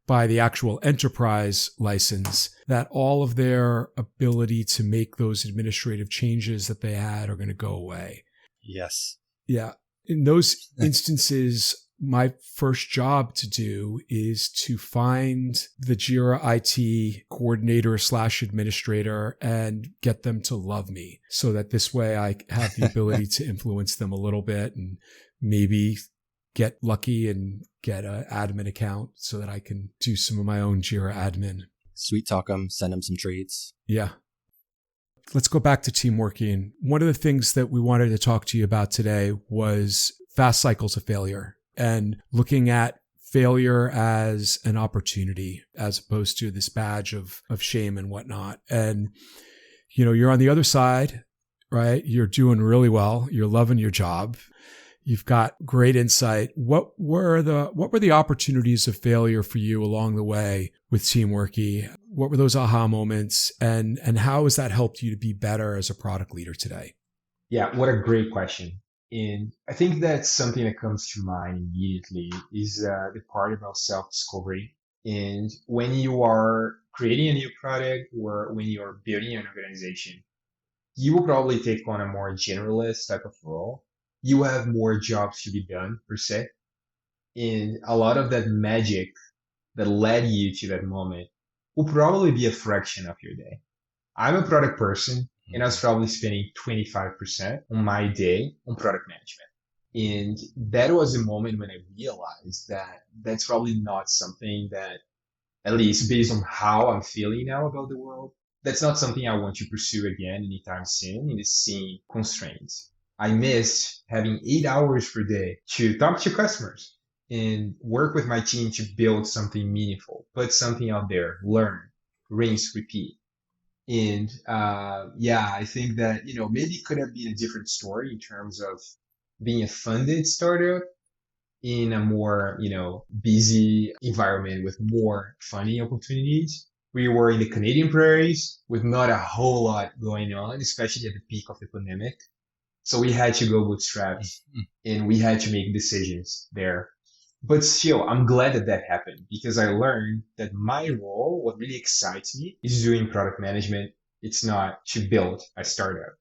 by the actual enterprise license, that all of their ability to make those administrative changes that they had are going to go away. Yes. Yeah. In those instances, my first job to do is to find the Jira IT coordinator / administrator and get them to love me, so that this way I have the ability to influence them a little bit and maybe get lucky and get an admin account so that I can do some of my own Jira admin. Sweet talk them, send them some treats. Yeah. Let's go back to team working. One of the things that we wanted to talk to you about today was fast cycles of failure and looking at failure as an opportunity as opposed to this badge of shame and whatnot. And, you're on the other side, right? You're doing really well. You're loving your job. You've got great insight. What were the opportunities of failure for you along the way with Teamworky? What were those aha moments, and how has that helped you to be better as a product leader today? Yeah, what a great question. And I think that's something that comes to mind immediately is the part about self-discovery. And when you are creating a new product or when you are building an organization, you will probably take on a more generalist type of role. You have more jobs to be done per se. And a lot of that magic that led you to that moment will probably be a fraction of your day. I'm a product person, and I was probably spending 25% on my day on product management. And that was the moment when I realized that that's probably not something that, at least based on how I'm feeling now about the world, that's not something I want to pursue again anytime soon in the same constraints. I missed having 8 hours per day to talk to customers and work with my team to build something meaningful, put something out there, learn, rinse, repeat. And I think that, maybe it could have been a different story in terms of being a funded startup in a more, busy environment with more funding opportunities. We were in the Canadian prairies with not a whole lot going on, especially at the peak of the pandemic. So we had to go bootstrapped and we had to make decisions there. But still, I'm glad that happened because I learned that my role, what really excites me, is doing product management. It's not to build a startup.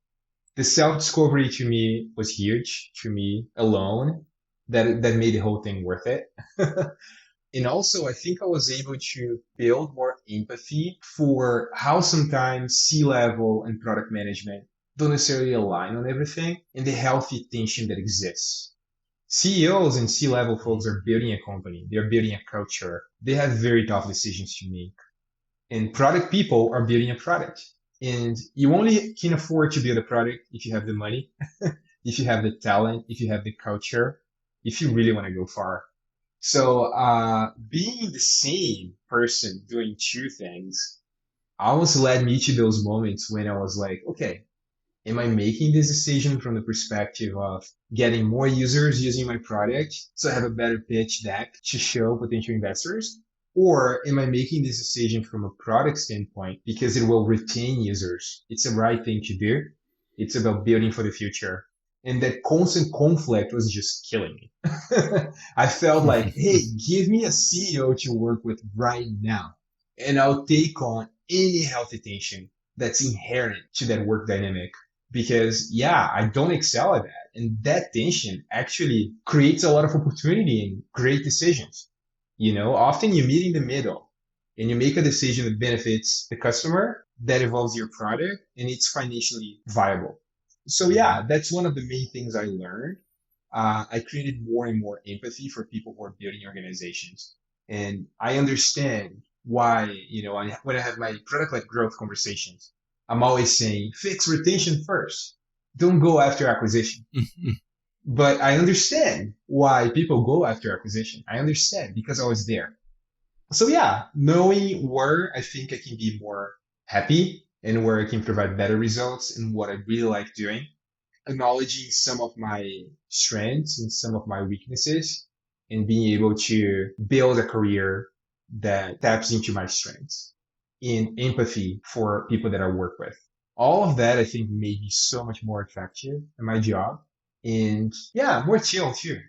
The self-discovery to me was huge, to me alone, that made the whole thing worth it. And also, I think I was able to build more empathy for how sometimes C-level and product management don't necessarily align on everything and the healthy tension that exists. CEOs and C-level folks are building a company. They're building a culture. They have very tough decisions to make. And product people are building a product. And you only can afford to build a product if you have the money, if you have the talent, if you have the culture, if you really want to go far. So being the same person doing two things almost led me to those moments when I was like, okay, Am I making this decision from the perspective of getting more users using my product so I have a better pitch deck to show potential investors? Or am I making this decision from a product standpoint because it will retain users? It's the right thing to do. It's about building for the future. And that constant conflict was just killing me. I felt like, hey, give me a CEO to work with right now, and I'll take on any healthy tension that's inherent to that work dynamic. Because, yeah, I don't excel at that. And that tension actually creates a lot of opportunity and great decisions. Often you meet in the middle and you make a decision that benefits the customer, that involves your product, and it's financially viable. So yeah, that's one of the main things I learned. I created more and more empathy for people who are building organizations. And I understand why, when I have my product-led growth conversations, I'm always saying fix retention first. Don't go after acquisition. But I understand why people go after acquisition. I understand because I was there. So yeah, knowing where I think I can be more happy and where I can provide better results and what I really like doing, acknowledging some of my strengths and some of my weaknesses, and being able to build a career that taps into my strengths in empathy for people that I work with. All of that, I think, made me so much more effective in my job. And yeah, more chill too.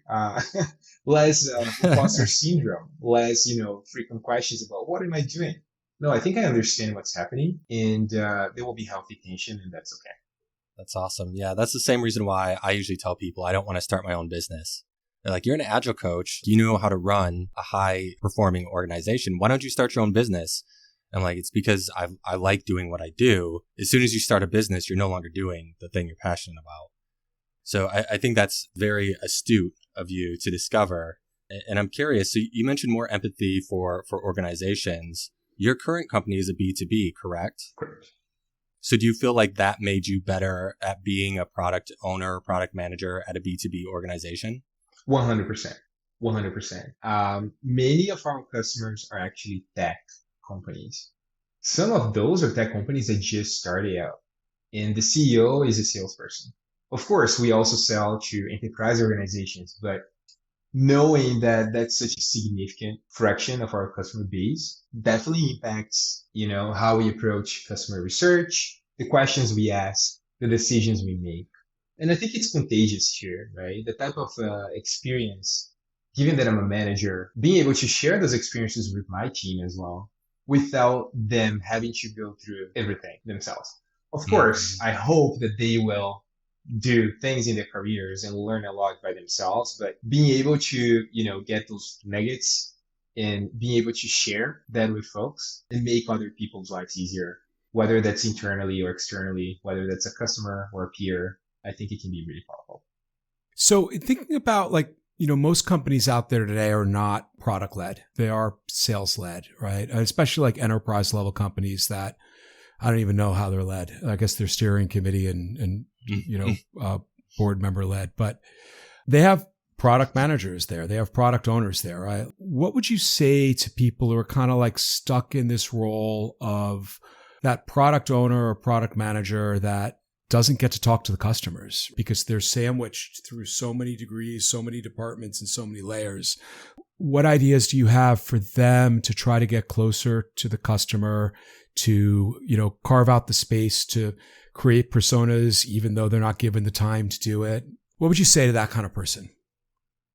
Less imposter syndrome, less, frequent questions about what am I doing? No, I think I understand what's happening, and there will be healthy tension, and that's okay. That's awesome. Yeah, that's the same reason why I usually tell people I don't want to start my own business. They're like, you're an agile coach. Do you know how to run a high performing organization? Why don't you start your own business? I'm like, it's because I like doing what I do. As soon as you start a business, you're no longer doing the thing you're passionate about. So I think that's very astute of you to discover. And I'm curious, so you mentioned more empathy for organizations. Your current company is a B2B, correct? Correct. So do you feel like that made you better at being a product owner or product manager at a B2B organization? 100%. 100%. Many of our customers are actually tech companies. Some of those are tech companies that just started out, and the CEO is a salesperson. Of course, we also sell to enterprise organizations, but knowing that that's such a significant fraction of our customer base definitely impacts, how we approach customer research, the questions we ask, the decisions we make. And I think it's contagious here, right? The type of experience, given that I'm a manager, being able to share those experiences with my team as well, without them having to go through everything themselves. Of course, I hope that they will do things in their careers and learn a lot by themselves, but being able to, get those nuggets and being able to share that with folks and make other people's lives easier, whether that's internally or externally, whether that's a customer or a peer, I think it can be really powerful. So thinking about most companies out there today are not product led. They are sales led, right? Especially like enterprise level companies that I don't even know how they're led. I guess they're steering committee and board member led, but they have product managers there. They have product owners there, right? What would you say to people who are kind of like stuck in this role of that product owner or product manager that doesn't get to talk to the customers because they're sandwiched through so many degrees, so many departments, and so many layers? What ideas do you have for them to try to get closer to the customer, to, carve out the space to create personas, even though they're not given the time to do it? What would you say to that kind of person?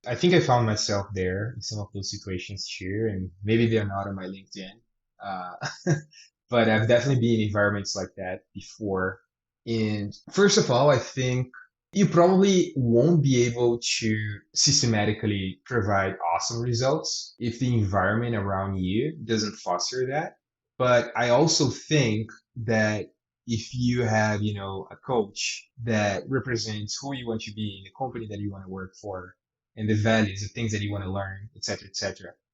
I think I found myself there in some of those situations too, and maybe they're not on my LinkedIn. But I've definitely been in environments like that before. And first of all, I think you probably won't be able to systematically provide awesome results if the environment around you doesn't foster that. But I also think that if you have, a coach that represents who you want to be in the company that you want to work for and the values, the things that you want to learn, etc.,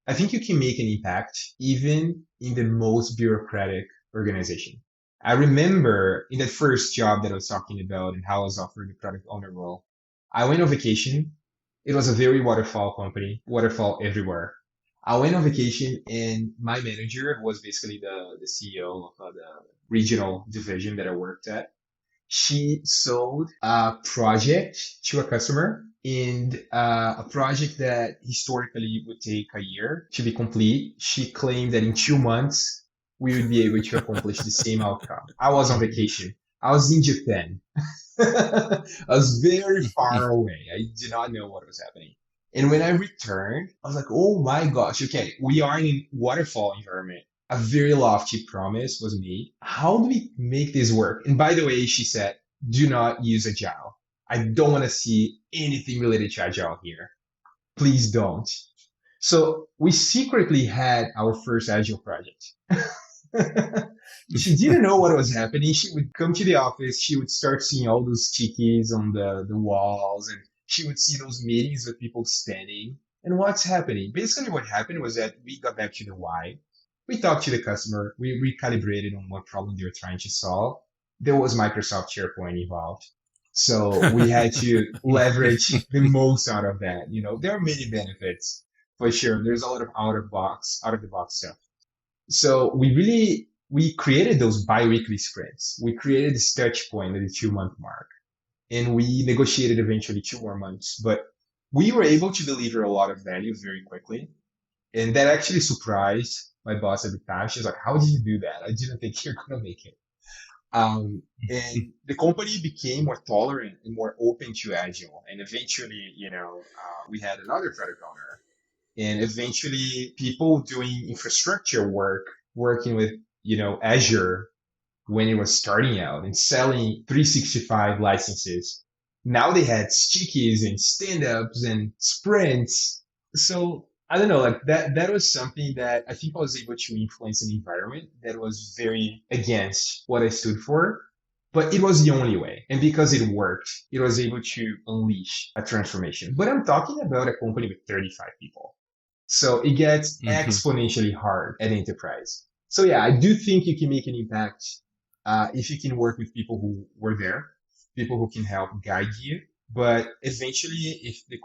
I think you can make an impact even in the most bureaucratic organization. I remember in that first job that I was talking about and how I was offered the product owner role, I went on vacation. It was a very waterfall company, waterfall everywhere. I went on vacation and my manager, who was basically the CEO of the regional division that I worked at, She sold a project to a customer, and a project that historically would take a year to be complete. She claimed that in 2 months, we would be able to accomplish the same outcome. I was on vacation. I was in Japan. I was very far away. I did not know what was happening. And when I returned, I was like, oh my gosh, okay, we are in a waterfall environment. A very lofty promise was made. How do we make this work? And by the way, she said, do not use Agile. I don't want to see anything related to Agile here. Please don't. So we secretly had our first Agile project. She didn't know what was happening. She would come to the office. She would start seeing all those stickies on the walls, and she would see those meetings with people standing. And what's happening? Basically, what happened was that we got back to the why. We talked to the customer. We recalibrated on what problem they were trying to solve. There was Microsoft SharePoint involved. So we had to leverage the most out of that. There are many benefits for sure. There's a lot of out of the box stuff. So we created those bi-weekly sprints. We created this touch point at the 2 month mark, and we negotiated eventually 2 more months, but we were able to deliver a lot of value very quickly. And that actually surprised my boss at the time. She's like, how did you do that? I didn't think you're going to make it. And the company became more tolerant and more open to Agile. And eventually, we had another product owner, and eventually people doing infrastructure work, working with, Azure when it was starting out and selling 365 licenses. Now they had stickies and stand-ups and sprints. So I don't know, like that was something that I think I was able to influence an environment that was very against what I stood for, but it was the only way. And because it worked, it was able to unleash a transformation. But I'm talking about a company with 35 people. So it gets exponentially hard at enterprise. So yeah, I do think you can make an impact if you can work with people who were there, people who can help guide you. But eventually, if the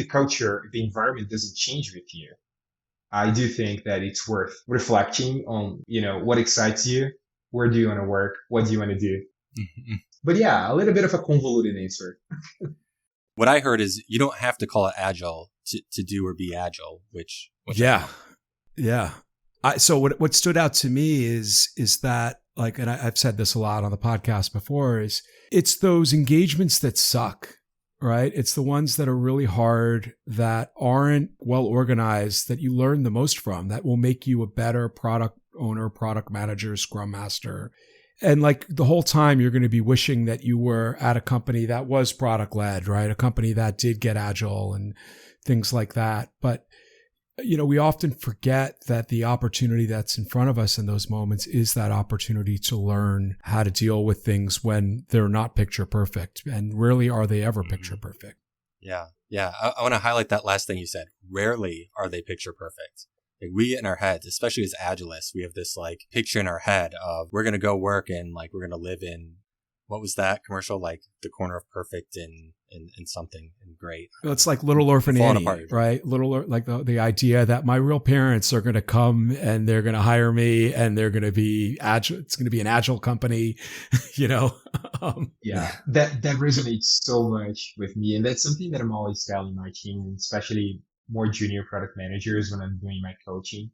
culture, if the environment doesn't change with you, I do think that it's worth reflecting on, what excites you, where do you want to work, what do you want to do. But yeah, a little bit of a convoluted answer. What I heard is you don't have to call it agile to do or be agile, which yeah. So what stood out to me is that, like, and I've said this a lot on the podcast before, is it's those engagements that suck, right? It's the ones that are really hard, that aren't well organized, that you learn the most from, that will make you a better product owner, product manager, scrum master. And like the whole time you're going to be wishing that you were at a company that was product led, right? A company that did get agile and things like that. But we often forget that the opportunity that's in front of us in those moments is that opportunity to learn how to deal with things when they're not picture perfect. And rarely are they ever picture perfect. Yeah. I want to highlight that last thing you said. Rarely are they picture perfect. Like, we get in our heads, especially as agilists, we have this like picture in our head of we're going to go work and like we're going to live in, what was that commercial? Like the corner of perfect in something and great. It's like Little Orphan Annie, right? Like the idea that my real parents are going to come and they're going to hire me and they're going to be agile. It's going to be an agile company, Yeah, that resonates so much with me. And that's something that I'm always telling my team, especially more junior product managers when I'm doing my coaching.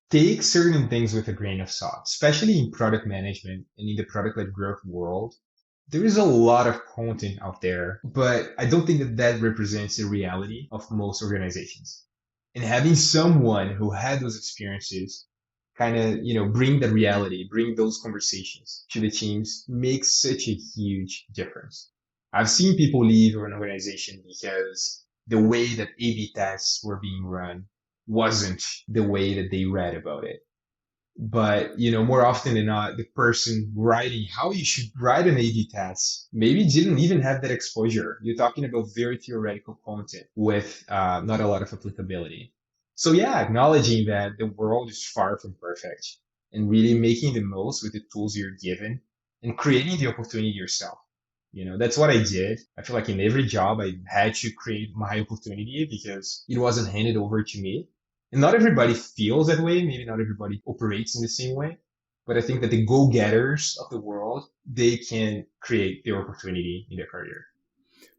Take certain things with a grain of salt, especially in product management and in the product-led growth world. There is a lot of content out there, but I don't think that represents the reality of most organizations. And having someone who had those experiences kind of, bring the reality, bring those conversations to the teams makes such a huge difference. I've seen people leave an organization because the way that A/B tests were being run wasn't the way that they read about it. But, more often than not, the person writing how you should write an A/B test maybe didn't even have that exposure. You're talking about very theoretical content with not a lot of applicability. So yeah, acknowledging that the world is far from perfect and really making the most with the tools you're given and creating the opportunity yourself. That's what I did. I feel like in every job, I had to create my opportunity because it wasn't handed over to me. And not everybody feels that way. Maybe not everybody operates in the same way. But I think that the go-getters of the world, they can create their opportunity in their career.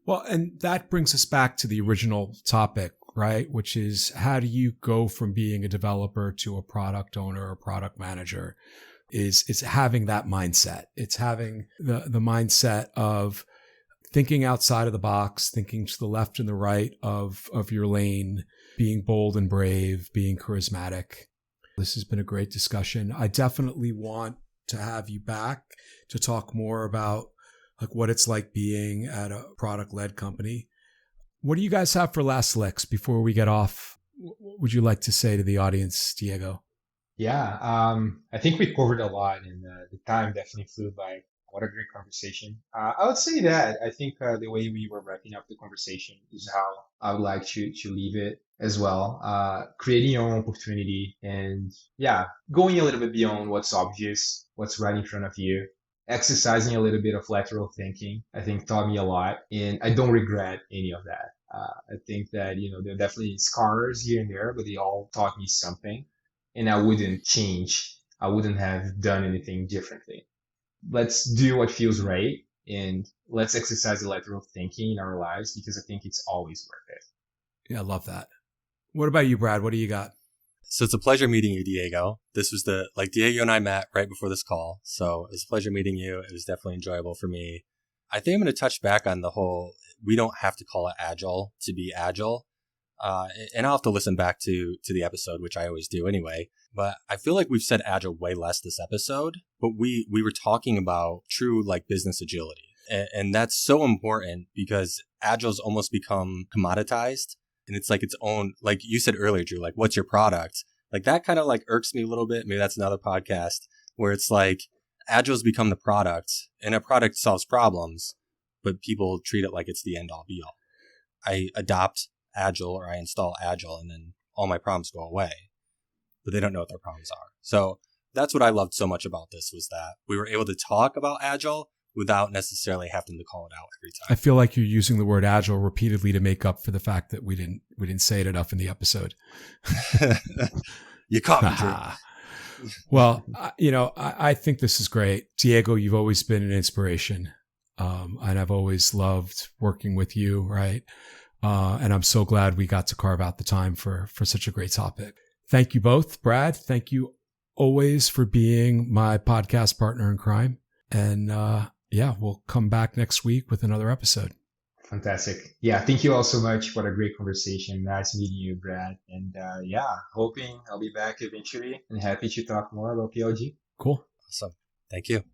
Well, and that brings us back to the original topic, right? Which is, how do you go from being a developer to a product owner or product manager? It's having that mindset. It's having the mindset of thinking outside of the box, thinking to the left and the right of your lane, being bold and brave, being charismatic. This has been a great discussion. I definitely want to have you back to talk more about like what it's like being at a product-led company. What do you guys have for last licks before we get off? What would you like to say to the audience, Diego? Yeah, I think we covered a lot, and the time definitely flew by. What a great conversation. I would say that I think the way we were wrapping up the conversation is how I would like to leave it as well. Creating your own opportunity and yeah, going a little bit beyond what's obvious, what's right in front of you. Exercising a little bit of lateral thinking, I think taught me a lot, and I don't regret any of that. I think that, there are definitely scars here and there, but they all taught me something, and I wouldn't change. I wouldn't have done anything differently. Let's do what feels right, and let's exercise the lateral thinking in our lives, because I think it's always worth it. Yeah, I love that. What about you, Brad? What do you got? So it's a pleasure meeting you, Diego. This was Diego and I met right before this call. So it was a pleasure meeting you. It was definitely enjoyable for me. I think I'm going to touch back on the whole, we don't have to call it agile to be agile. And I'll have to listen back to the episode, which I always do anyway. But I feel like we've said agile way less this episode, but we were talking about true like business agility. And that's so important because agile's almost become commoditized. And it's like its own, like you said earlier, Drew, like, what's your product? Like that kind of like irks me a little bit. Maybe that's another podcast where it's like agile's become the product and a product solves problems, but people treat it like it's the end all be all. I adopt agile or I install agile and then all my problems go away, but they don't know what their problems are. So that's what I loved so much about this was that we were able to talk about agile without necessarily having to call it out every time. I feel like you're using the word agile repeatedly to make up for the fact that we didn't say it enough in the episode. You caught me, Drew. Well, I think this is great. Diego, you've always been an inspiration. And I've always loved working with you, right? And I'm so glad we got to carve out the time for such a great topic. Thank you both. Brad, thank you always for being my podcast partner in crime. And we'll come back next week with another episode. Fantastic. Yeah, thank you all so much. What a great conversation. Nice meeting you, Brad. And hoping I'll be back eventually and happy to talk more about PLG. Cool. Awesome. Thank you.